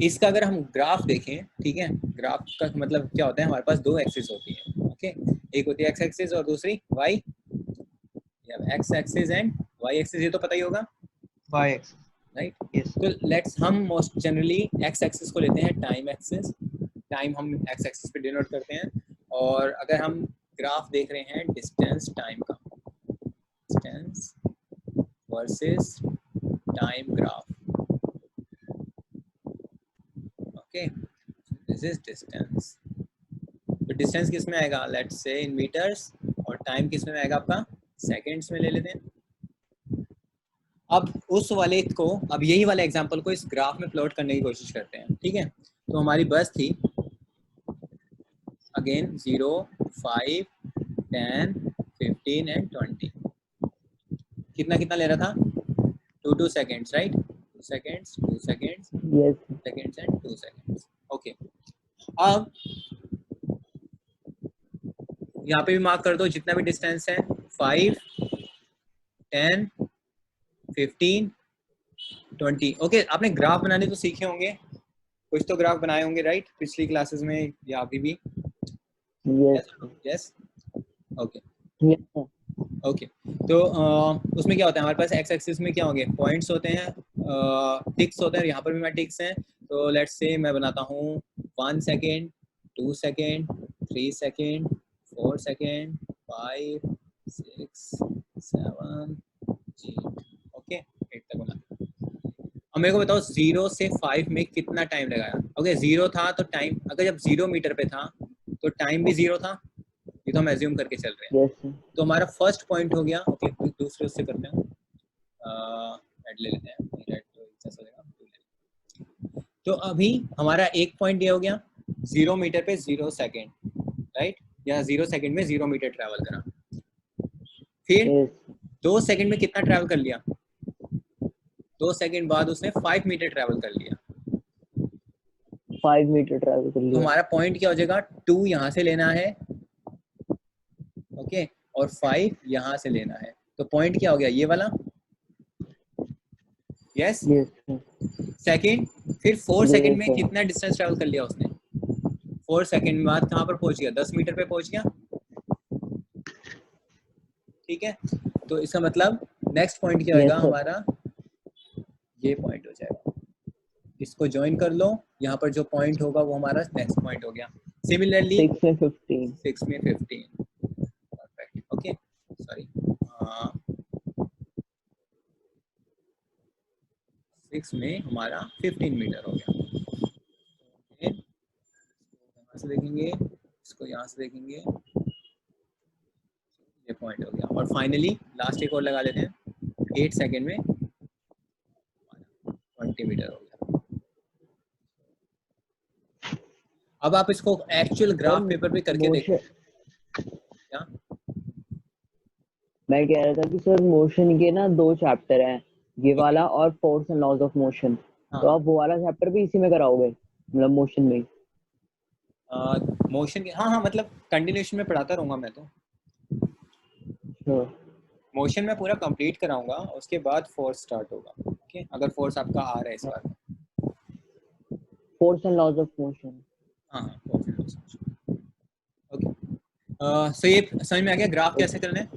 इसका अगर हम ग्राफ देखें, ठीक है, ग्राफ का मतलब क्या होता है, हमारे पास 2 एक्सिस होती है. ओके. एक होती है एक्स एक्सिस और दूसरी Y. X axis and Y axis ये तो पता ही होगा, y axis राइट। yes तो लेट्स हम मोस्ट जनरली एक्स एक्सिस को लेते हैं टाइम एक्सिस, टाइम हम एक्स एक्सिस पे डिनोट करते हैं। और अगर हम ग्राफ देख रहे हैं डिस्टेंस टाइम का, distance versus time graph, okay, this is distance. तो डिस्टेंस किस में आएगा, लेट्स से इन मीटर्स, और टाइम किस में आएगा आपका, सेकेंड्स में ले लेते हैं। अब उस वाले को, अब यही वाला एग्जांपल को इस ग्राफ में प्लॉट करने की कोशिश करते हैं, ठीक है। तो हमारी बस थी अगेन 0, 5, 10, 15 एंड 20, कितना कितना ले रहा था, 2 seconds, right, 2 seconds, 2 seconds, yes seconds and 2 seconds, okay. अब यहाँ पे भी मार्क कर दो जितना भी डिस्टेंस है, 5, 10, 15, 20, ओके। आपने ग्राफ बनाने तो सीखे होंगे, कुछ तो ग्राफ बनाए होंगे, राइट, पिछली क्लासेस में या अभी भी, यस, ओके yes ओके। तो उसमें क्या होता है, हमारे पास एक्स एक्सिस में क्या होंगे, पॉइंट्स होते हैं, टिक्स होते हैं, यहाँ पर भी मैं टिक्स हैं। तो लेट्स से मैं बनाता हूँ 1 second, 2 second, 3 second, 4 second, 5, 6, 7, 8, okay, 8 तक बना। अब मेरे को बताओ 0 से 5 में कितना टाइम लगाया, ओके। 0 था तो टाइम, अगर जब 0 मीटर पे था तो टाइम भी 0 था, ये तो हम एज्यूम करके चल रहे हैं। yes तो हमारा फर्स्ट पॉइंट हो गया, ओके। दूसरे उससे करते हैं, रेड ले लेते हैं, रेड तो अच्छा लगेगा। तो अभी हमारा एक पॉइंट ये हो गया, 0 मीटर पे 0 सेकेंड, राइट, या 0 सेकेंड में 0 मीटर ट्रैवल करा। फिर yes 2 सेकेंड में कितना ट्रैवल कर लिया, 2 सेकेंड बाद उसने 5 मीटर ट्रैवल कर लिया। 5 मीटर ट्रैवल कर तो लिया हमारा पॉइंट क्या हो जाएगा, 2 यहाँ से लेना है, ओके, और 5 यहाँ से लेना है। तो पॉइंट क्या हो गया, ये वाला, यस। yes सेकेंड, फिर 4 सेकेंड में yes कितना डिस्टेंस ट्रैवल कर लिया उसने, 4 सेकेंड बाद कहाँ पर पहुंच गया, 10 मीटर पे पहुंच गया, ठीक है। तो इसका मतलब नेक्स्ट पॉइंट क्या होगा yes sir हमारा, ये पॉइंट हो जाएगा, इसको ज्वाइन कर लो, यहाँ पर जो पॉइंट होगा वो हमारा नेक्स्ट पॉइंट हो गया। सिमिलरली 6 में 15 6 में 15, परफेक्ट, ओके, सॉरी, 6 में हमारा 15 मीटर हो गया, ओके। यहाँ से देखेंगे, इसको यहाँ से देखेंगे, ये पॉइंट हो गया। और फाइनली लास्ट एक और लगा लेते हैं, 8 सेकेंड में 20 मीटर हो गया। अब आप इसको एक्चुअल ग्राफ पेपर पे करके देखो, क्या मैं कह रहा था कि सर मोशन के ना 2 चैप्टर हैं, ये वाला और force and laws of motion, तो आप वो वाला चैप्टर भी इसी में कराओगे, मतलब मोशन में? मोशन के, हाँ हाँ, मतलब कंटिन्यूशन में पढ़ाता रहूँगा मैं तो, मोशन में पूरा कंप्लीट कराऊंगा, उसके बाद फोर्स स्टार्ट होगा, ओके, अगर फोर्स आपका आ रहा है इस बार। Force and laws of motion, हाँ हाँ, ओके। सो ये समझ में आ गया ग्राफ कैसे करना है।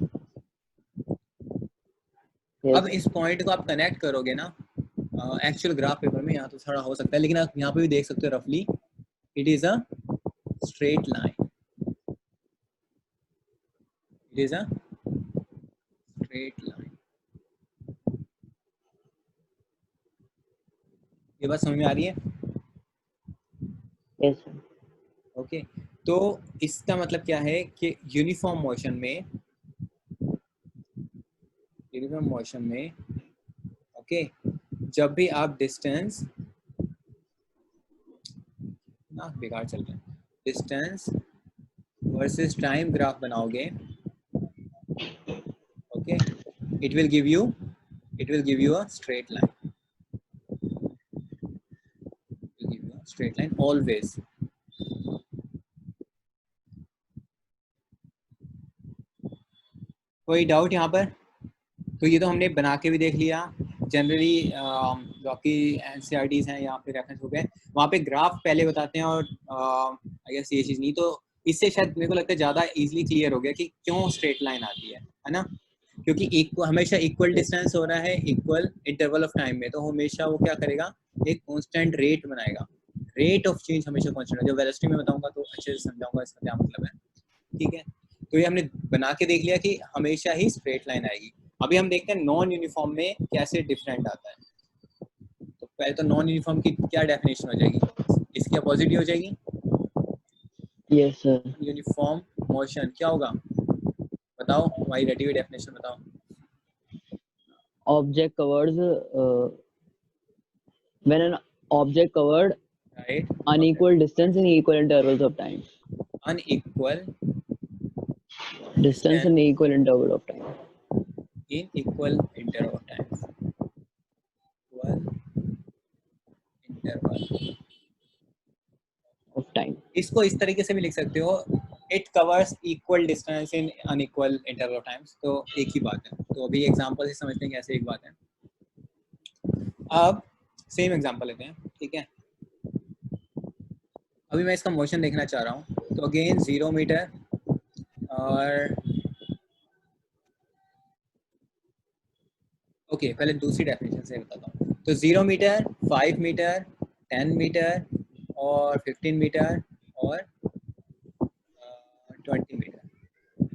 अब इस पॉइंट को आप कनेक्ट करोगे ना एक्चुअल ग्राफ पेपर में, यहाँ तो थोड़ा हो सकता है, लेकिन आप यहाँ पे भी देख सकते हो रफली it is a straight line, it is a straight line. ये बात समझ में आ रही है, यस ओके। तो इसका मतलब क्या है कि यूनिफॉर्म मोशन में ओके, जब भी आप डिस्टेंस ना बेकार चल रहे हैं, डिस्टेंस वर्सेस टाइम ग्राफ बनाओगे, okay, it will give you a straight line, straight line always. कोई डाउट यहाँ पर? तो ये तो हमने बना के भी देख लिया। जनरली जो आपकी एनसीईआरटीज़ हैं या फिर रेफरेंस बुक है, वहाँ पे ग्राफ पहले बताते हैं, और आई गेस ये चीज़ नहीं, तो इससे शायद मेरे को लगता है ज़्यादा इजीली क्लियर हो गया कि क्यों स्ट्रेट लाइन आती है ना, क्योंकि हमेशा इक्वल डिस्टेंस हो रहा है इक्वल इंटरवल ऑफ टाइम में, तो हमेशा वो क्या करेगा, एक कांस्टेंट रेट बनाएगा। रेट ऑफ चेंज हमेशा कांस्टेंट है। जो वेलोसिटी में बताऊंगा तो अच्छे से समझाऊंगा इसका क्या मतलब है, ठीक है। तो ये हमने बना के देख लिया कि हमेशा ही स्ट्रेट लाइन आएगी। अभी हम देखते हैं नॉन यूनिफॉर्म में कैसे डिफरेंट आता है। तो पहले तो नॉन यूनिफॉर्म की क्या डेफिनेशन हो जाएगी, इसकी अपोजिट ही हो जाएगी। Yes sir. यूनिफॉर्म मोशन क्या होगा, बताओ हमारी रटी हुई डेफिनेशन बताओ। Object covers when an object covered right, unequal distance in equal intervals of time. Unequal Distance in equal interval of time. in equal interval of time, equal interval Of time. इसको इस तरीके से भी लिख सकते हो, it covers equal distance in unequal interval of times. तो एक ही बात है। तो अभी एग्जांपल से समझते हैं कैसे एक बात है। अब सेम एग्जांपल लेते हैं, ठीक है। अभी मैं इसका मोशन देखना चाह रहा हूँ, तो अगेन 0 मीटर और ओके पहले दूसरी डेफिनेशन से बताता हूँ। तो 0 मीटर, 5 मीटर, 10 मीटर और 15 मीटर और 20 मीटर।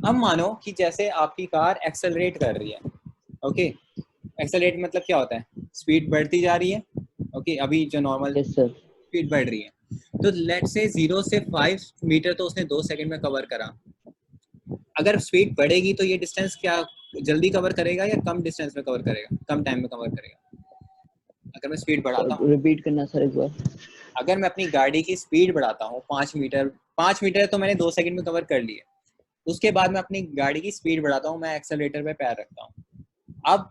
अब मानो कि जैसे आपकी कार एक्सेलरेट कर रही है, ओके। एक्सेलरेट मतलब क्या होता है, स्पीड बढ़ती जा रही है, ओके। अभी जो नॉर्मल Yes sir. स्पीड बढ़ रही है, तो लेट से 0 से 5 मीटर तो उसने 2 सेकंड में कवर करा। अगर स्पीड बढ़ेगी तो ये डिस्टेंस क्या जल्दी कवर करेगा या कम डिस्टेंस में कवर करेगा, कम टाइम में कवर करेगा? अगर मैं स्पीड बढ़ाता हूँ, Repeat करना सर एक बार. अगर मैं अपनी गाड़ी की स्पीड बढ़ाता हूँ 5 मीटर तो मैंने 2 सेकंड में कवर कर लिए। उसके बाद मैं अपनी गाड़ी की स्पीड बढ़ाता हूँ, मैं एक्सेलरेटर पे पैर रखता हूँ। अब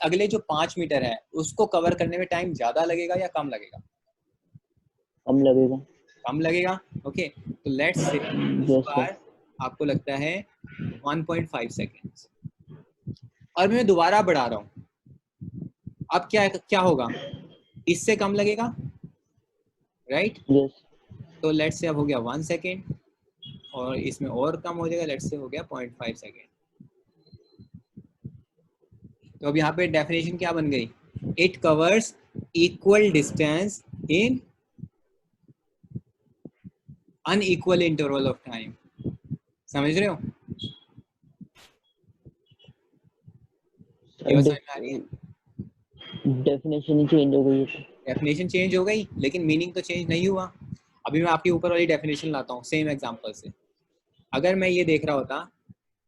अगले जो 5 मीटर है उसको कवर करने में टाइम ज्यादा लगेगा या कम लगेगा? कम लगेगा. कम लगेगा, ओके। तो लेट्स से इस Yes sir. बार आपको लगता है 1.5 सेकेंड्स और मैं दोबारा बढ़ा रहा हूँ। अब क्या होगा, इससे कम लगेगा, राइट? Yes. तो लेट्स से अब हो गया 1 सेकेंड और इसमें और कम हो जाएगा, लेट्स से हो गया 0.5 सेकेंड। तो अब यहाँ पे डेफिनेशन क्या बन गई, it covers equal distance in unequal interval of time. समझ रहे हो? ये बात समझ में आ रही है? डेफिनेशन ही चेंज हो गई है. डेफिनेशन चेंज हो गई लेकिन मीनिंग तो चेंज नहीं हुआ। अभी मैं आपके ऊपर वाली डेफिनेशन लाता हूँ सेम एग्जांपल से। अगर मैं ये देख रहा होता,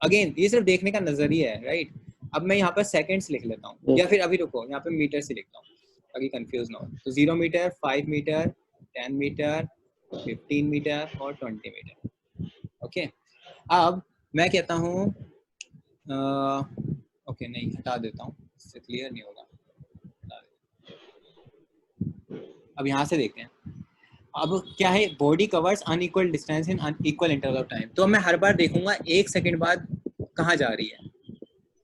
अगेन ये सिर्फ देखने का नजरिया है, राइट? अब मैं यहाँ पर सेकंड्स लिख लेता हूँ या फिर अभी रुको यहाँ पे मीटर से लिखता हूँ ताकि कंफ्यूज ना हो। तो 0 मीटर, 5 मीटर, 10 मीटर, 15 मीटर और 20 मीटर, ओके। अब मैं कहता हूँ ओके नहीं हटा देता हूँ, इससे क्लियर नहीं होगा। अब यहाँ से देखते हैं। अब क्या है, body covers unequal distance in unequal interval of time. तो मैं हर बार देखूंगा 1 सेकंड बाद कहाँ जा रही है,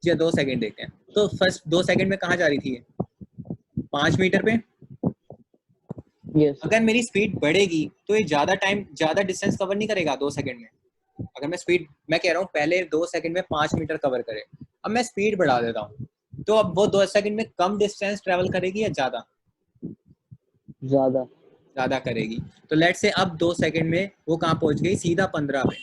या 2 सेकंड देखते हैं। तो फर्स्ट 2 सेकंड में कहाँ जा रही थी ये, 5 मीटर पे। Yes. अगर मेरी स्पीड बढ़ेगी तो ये ज्यादा डिस्टेंस कवर नहीं करेगा 2 सेकंड में। अगर मैं कह रहा हूँ पहले 2 सेकंड में 5 मीटर कवर करे, अब मैं स्पीड बढ़ा देता हूँ, तो अब वो 2 सेकंड में कम डिस्टेंस ट्रेवल करेगी या ज्यादा? ज्यादा करेगी। तो लेट से अब 2 सेकंड में वो कहाँ पहुंच गई, सीधा 15 पे।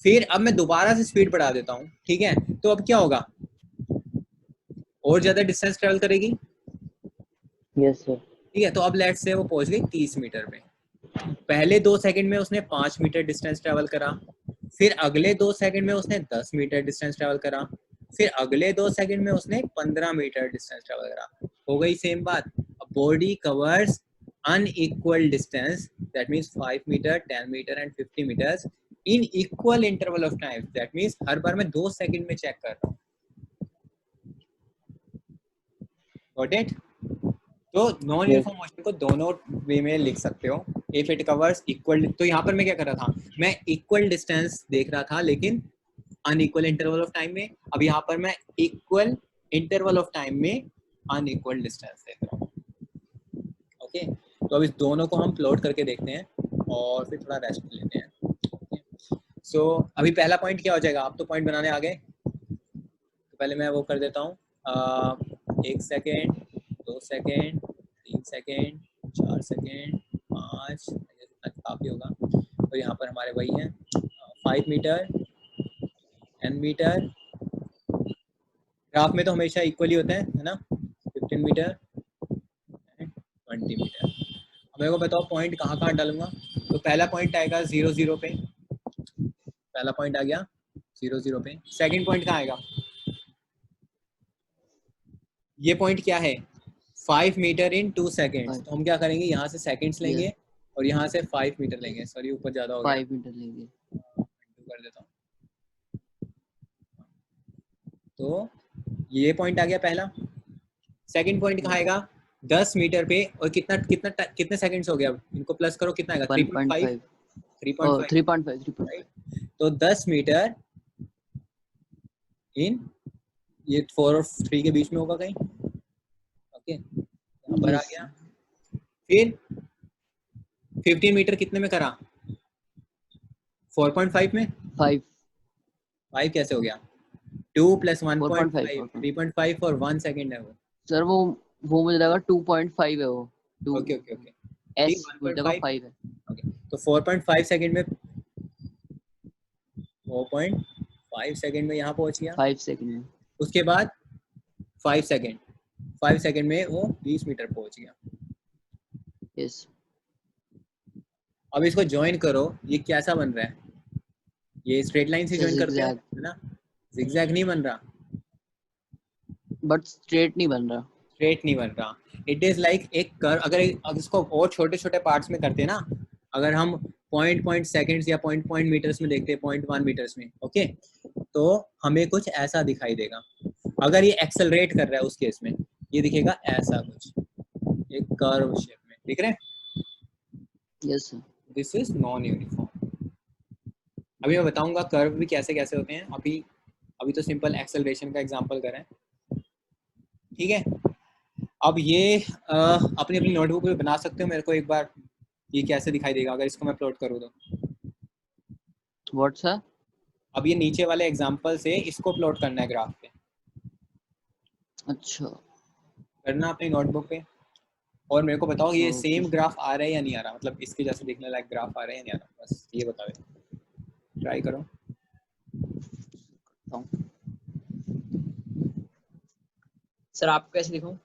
फिर अब मैं दोबारा से स्पीड बढ़ा देता हूँ, ठीक है। तो अब क्या होगा, और ज्यादा डिस्टेंस ट्रेवल करेगी। Yes sir. ठीक है, तो अब लेट से वो पहुंच गई 30 मीटर पे। पहले 2 सेकंड में उसने 5 मीटर डिस्टेंस ट्रेवल करा, फिर अगले 2 सेकंड में उसने 10 मीटर डिस्टेंस ट्रेवल करा, फिर अगले 2 सेकंड में उसने 15 मीटर डिस्टेंस ट्रेवल करा। हो गई सेम बात। Body covers unequal distance, that means 5 meter, 10 meter and 50 meters in equal interval of time. That means हर बार मैं 2 सेकंड में चेक कर रहा हूँ। Got it? तो नॉन यूनिफॉर्म मोशन को दोनों वे में लिख सकते हो। इफ इट कवर्स इक्वल, तो यहाँ पर मैं क्या कर रहा था, मैं इक्वल डिस्टेंस देख रहा था लेकिन अनइक्वल इंटरवल ऑफ टाइम में। अब यहाँ पर मैं इक्वल इंटरवल ऑफ टाइम में अनइक्वल डिस्टेंस देख रहा हूँ, ओके। तो अब इस दोनों को हम प्लॉट करके देखते हैं और फिर थोड़ा रेस्ट लेते हैं। सो अभी पहला पॉइंट क्या हो जाएगा, आप तो पॉइंट बनाने आ गए, पहले मैं वो कर देता हूँ, 1 सेकेंड, 2 सेकेंड, 3 सेकेंड, 4 सेकेंड, 5, काफ़ी होगा। तो यहाँ पर हमारे वही हैं 5 मीटर, 10 मीटर। ग्राफ में तो हमेशा इक्वली होते हैं, है ना, 15 मीटर, 20 मीटर। अब मेरे को बताओ पॉइंट कहाँ कहाँ डालूंगा। तो पहला पॉइंट आएगा 0 0 पे, पहला पॉइंट आ गया 0 0 पे। सेकंड पॉइंट कहाँ आएगा, ये पॉइंट क्या है, 5 मीटर इन 2 सेकेंड्स। तो हम क्या करेंगे, यहाँ से सेकेंड्स लेंगे और यहाँ से 5 मीटर लेंगे। सॉरी ऊपर ज़्यादा हो गया, 5 मीटर लेंगे, कर देता हूँ। तो ये पॉइंट आ गया पहला। सेकंड पॉइंट कहाँ आएगा, 10 मीटर पे, और कितना कितना कितने सेकंड्स हो गया, इनको प्लस करो, कितना आएगा, 3.5, 3.5 राइट। तो 10 मीटर इन, ये 4 और 3 के बीच में होगा कहीं, ओके, यहाँ पर आ गया। फिर 15 मीटर कितने में करा, 4.5 में, 5 कैसे हो गया, 2 + 1.5, 3.5 और 1 सेकेंड है वो। सर वो मुझे लगा 2.5 है वो, ओके ओके ओके, एस मुझे लगा 5 है। ओके, तो 4.5 सेकेंड में, 4.5 सेकेंड में यहाँ पहुंच गया। 5 सेकंड में, उसके बाद 5 सेकेंड में वो 20 मीटर पहुंच गया। यस। अब इसको ज्वाइन करो, ये कैसा बन रहा है, ये स्ट्रेट लाइन से ज्वाइन करते हैं, है ना, जिगजैग नहीं बन रहा, बट स्ट्रेट नहीं बन रहा, स्ट्रेट नहीं बन रहा। इट इज लाइक एक कर्व। अगर इसको और छोटे छोटे पार्ट्स में करते हैं ना, अगर हम पॉइंट सेकंड्स या पॉइंट मीटर्स में देखते हैं, 0.1 मीटर्स में, ओके, तो हमें कुछ ऐसा दिखाई देगा। अगर ये एक्सेलरेट कर रहा है उस केस में ये दिखेगा ऐसा कुछ, एक कर्व शेप में, दिख रहे हैं। Yes sir. This is non uniform. अभी मैं बताऊंगा कर्व भी कैसे कैसे होते हैं। अभी तो सिंपल एक्सेलरेशन का एग्जांपल करें, ठीक है। अब ये अपनी अपनी नोटबुक पे बना सकते हो, मेरे को एक बार ये कैसे दिखाई देगा अगर इसको मैं प्लॉट करूँ तो। What sir? अब ये नीचे वाले एग्जांपल से इसको प्लॉट करना है ग्राफ पे। अच्छा, करना अपनी नोटबुक पे, और मेरे को बताओ ये सेम ग्राफ आ रहा है या नहीं आ रहा, मतलब इसके जैसे दिखने लायक ग्राफ आ रहा है या नहीं आ रहा, बस ये बताओ, ट्राई करो। सर आपको कैसे दिखाऊं?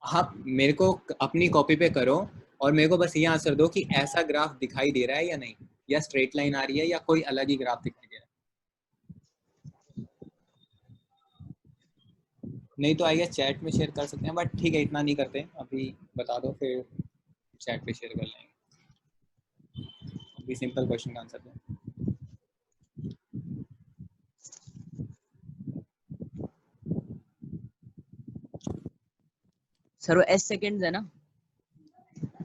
आप मेरे को अपनी कॉपी पे करो और मेरे को बस ये आंसर दो कि ऐसा ग्राफ दिखाई दे रहा है या नहीं, या स्ट्रेट लाइन आ रही है या कोई अलग ही ग्राफ दिखाई दे रहा है। नहीं तो आइए चैट में शेयर कर सकते हैं, बट ठीक है इतना नहीं करते, अभी बता दो फिर चैट पे शेयर कर लेंगे। अभी सिंपल क्वेश्चन का आंसर दो। सर वो एस सेकंड्स है ना?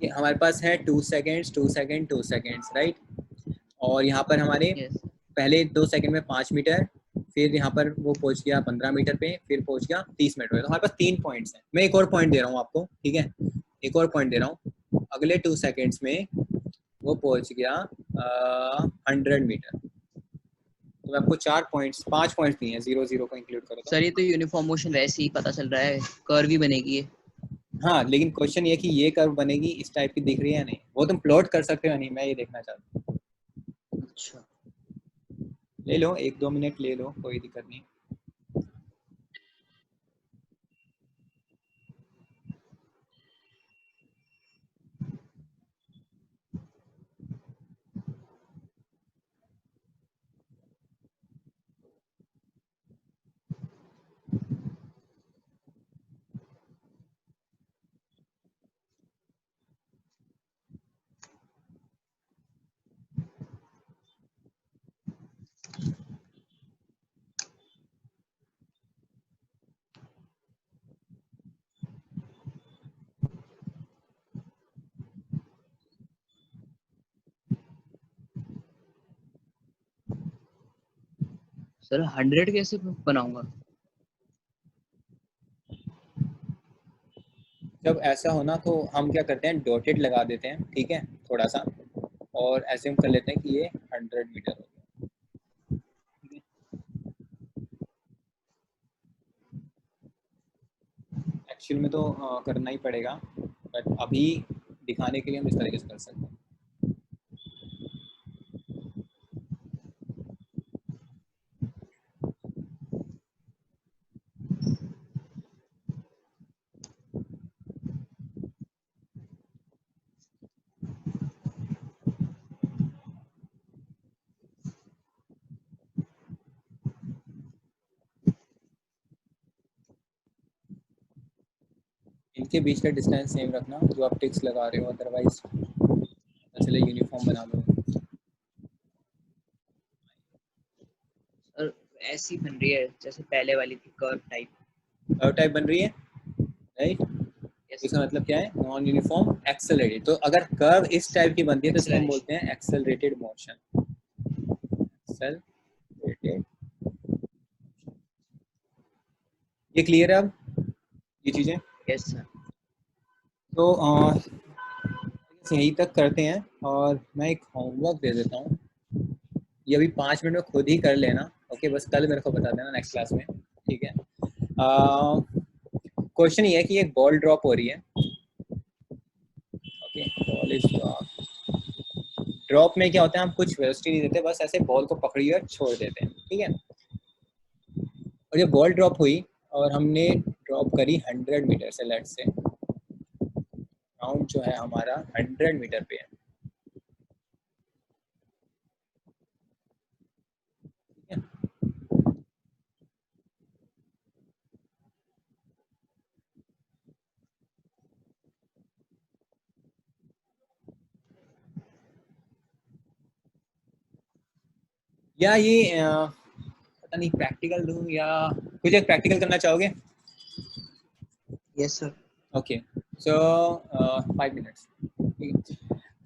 ये हमारे पास है 2 सेकेंड्स, 2 सेकेंड, 2 सेकेंड्स, राइट। और यहाँ पर हमारे पहले 2 सेकेंड में 5 मीटर, फिर यहाँ पर वो पहुंच गया 15 मीटर पे, फिर पहुंच गया 30 मीटर पे। तो हमारे पास 3 पॉइंट्स हैं। मैं एक और पॉइंट दे रहा हूँ आपको, ठीक है, एक और पॉइंट दे रहा हूँ। अगले 2 सेकेंड्स में वो पहुंच गया 100 मीटर। तो मैं आपको 4 पॉइंट्स, 5 पॉइंट्स दिए हैं, 0 0 को इंक्लूड करो तो। सर ये तो यूनिफॉर्म मोशन वैसे ही पता चल रहा है, कर्व ही बनेगी ये। हाँ, लेकिन क्वेश्चन ये कि ये कर्व बनेगी इस टाइप की दिख रही है या नहीं, वो तुम प्लॉट कर सकते हो नहीं, मैं ये देखना चाहता हूँ। अच्छा, ले लो 1-2 मिनट ले लो, कोई दिक्कत नहीं। सर 100 कैसे बनाऊंगा? जब ऐसा होना तो हम क्या करते हैं, डॉटेड लगा देते हैं, ठीक है, थोड़ा सा, और ऐसे हम कर लेते हैं कि ये 100 मीटर हो गया, ठीक है। एक्चुअल में तो करना ही पड़ेगा, बट अभी दिखाने के लिए हम इस तरीके से कर सकते हैं। इनके बीच का डिस्टेंस सेम रखना जो आप टिक्स लगा रहे हो, अदरवाइज चले यूनिफॉर्म बना लो। और ऐसी बन रही है जैसे पहले वाली थी, कर्व टाइप बन रही है, राइट। इसका मतलब क्या है? Non uniform accelerated. तो अगर कर्व इस टाइप की बनती है तो इसको हम बोलते हैं एक्सेलरेटेड मोशन। एक्सेलरेटेड। ये क्लियर है अब ये चीजें? Yes sir. तो यहीं तक करते हैं और मैं एक होमवर्क दे देता हूँ, ये अभी 5 मिनट में खुद ही कर लेना, ओके। बस कल मेरे को बता देना नेक्स्ट क्लास में, ठीक है। क्वेश्चन ये है कि एक बॉल ड्रॉप हो रही है, ओके। बॉल इज ड्रॉप में क्या होता है, हम कुछ वेलोसिटी नहीं देते, बस ऐसे बॉल को पकड़िए और छोड़ देते हैं, ठीक है। और ये बॉल ड्रॉप हुई और हमने ड्रॉप करी 100 मीटर से, लेट से ग्राउंड जो है हमारा 100 मीटर पे है, ठीक है। या ये पता नहीं प्रैक्टिकल दूं या कुछ एक प्रैक्टिकल करना चाहोगे? Yes sir. ओके, सो 5 मिनट्स,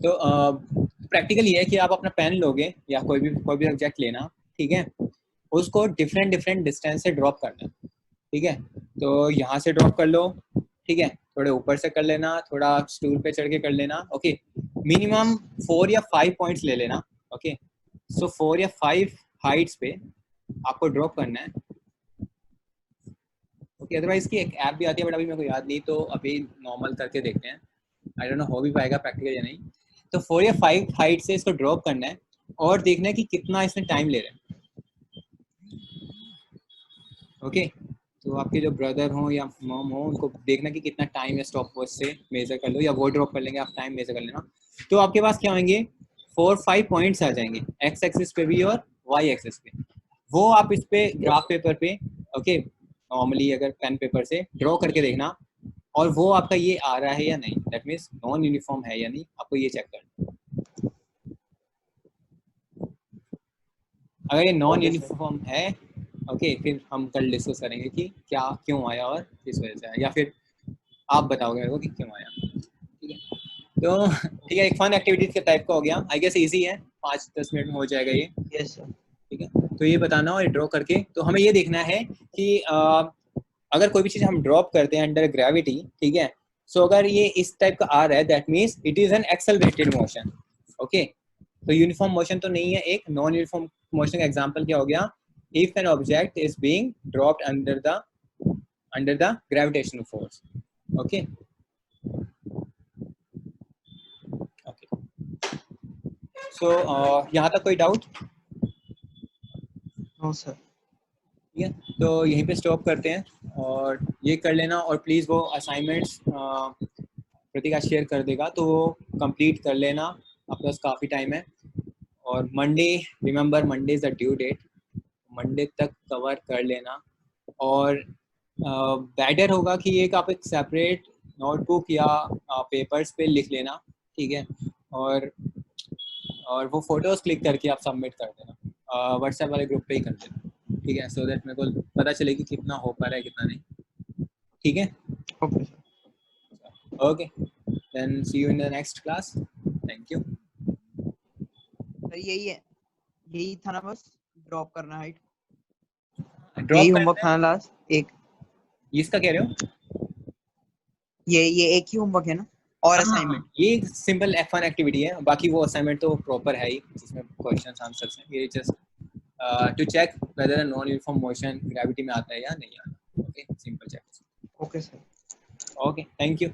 तो प्रैक्टिकल ये है कि आप अपना पेन लोगे या कोई भी ऑब्जेक्ट लेना, ठीक है। उसको डिफरेंट डिफरेंट डिस्टेंस से ड्रॉप करना, ठीक है। तो यहाँ से ड्रॉप कर लो, ठीक है। थोड़े ऊपर से कर लेना, थोड़ा स्टूल पे चढ़ के कर लेना, ओके। मिनिमम 4 या 5 पॉइंट्स ले लेना, ओके। सो 4 या 5 हाइट्स पे आपको ड्रॉप करना है, ओके। अदरवाइज की एक ऐप भी आती है बट अभी मेरे को याद नहीं, तो अभी नॉर्मल करके देखते हैं। आई डोंट नो हो भी पाएगा प्रैक्टिकल या नहीं। तो 4 या 5 हाइट से इसको ड्रॉप करना है और देखना है कि कितना इसमें टाइम ले रहे हैं, ओके। तो आपके जो ब्रदर हो या मॉम हो उनको देखना कि कितना टाइम है, स्टॉप वॉच से मेजर कर लो या वो ड्रॉप कर लेंगे, आप टाइम मेजर कर लेना। तो आपके पास क्या होंगे, 4-5 पॉइंट्स आ जाएंगे, एक्स एक्सिस पे भी और वाई एक्सिस पे। वो आप इस पे ग्राफ पेपर पे, ओके, नॉर्मली अगर पेन पेपर से ड्रॉ करके देखना, और वो आपका ये आ रहा है या नहीं, दैट मीन्स नॉन यूनिफॉर्म है या नहीं, आपको ये चेक करना। अगर ये नॉन यूनिफॉर्म है, ओके, फिर हम कल डिस्कस करेंगे कि क्या क्यों आया और किस वजह से आया, या फिर आप बताओगे मेरे को कि क्यों आया, ठीक है। तो ठीक है, एक फन एक्टिविटी के टाइप का हो गया, आई गेस इजी है, 5-10 मिनट में हो जाएगा ये। Yes sir. ठीक है, तो ये बताना और ड्रॉ करके, तो हमें ये देखना है कि अगर कोई भी चीज़ हम ड्रॉप करते हैं अंडर ग्रेविटी, ठीक है, सो अगर ये इस टाइप का आ रहा है that means it is an accelerated motion, okay. तो यूनिफॉर्म मोशन तो नहीं है, एक नॉन यूनिफॉर्म मोशन का एग्जांपल क्या हो गया, if an object is being dropped under the gravitational force, okay. Okay, so यहाँ तक कोई डाउट? No sir. ठीक है, तो यहीं पे स्टॉप करते हैं और ये कर लेना, और प्लीज़ वो असाइनमेंट्स प्रतिका शेयर कर देगा तो वो कंप्लीट कर लेना, आपके पास काफ़ी टाइम है। और Monday, remember Monday is the due date, Monday तक कवर कर लेना। और बेटर होगा कि एक आप एक सेपरेट नोटबुक या पेपर्स पे लिख लेना, ठीक है। और वो फोटोज़ क्लिक करके आप सबमिट कर देना, व्हाट्सएप वाले ग्रुप पे ही कर देना, ठीक है, सो दैट मेरे को पता चले कि कितना हो पा रहा है कितना नहीं, ठीक है। Okay sir. Okay, then see you in the next class, thank you. Sir यही है, यही था ना, बस ड्रॉप करना हाइट, ड्रॉप यही होमवर्क करना था है, ना लास्ट एक। इसका कह रहे हो? ये एक ही होमवर्क है ना, और हाँ, असाइनमेंट। ये सिंपल F1 एक्टिविटी है, बाकी वो असाइनमेंट तो प्रॉपर है ही जिसमें क्वेश्चंस आंसर्स हैं, ये just to check whether non uniform motion gravity में आता है या नहीं आता, okay, simple check. Okay sir. Okay, thank you.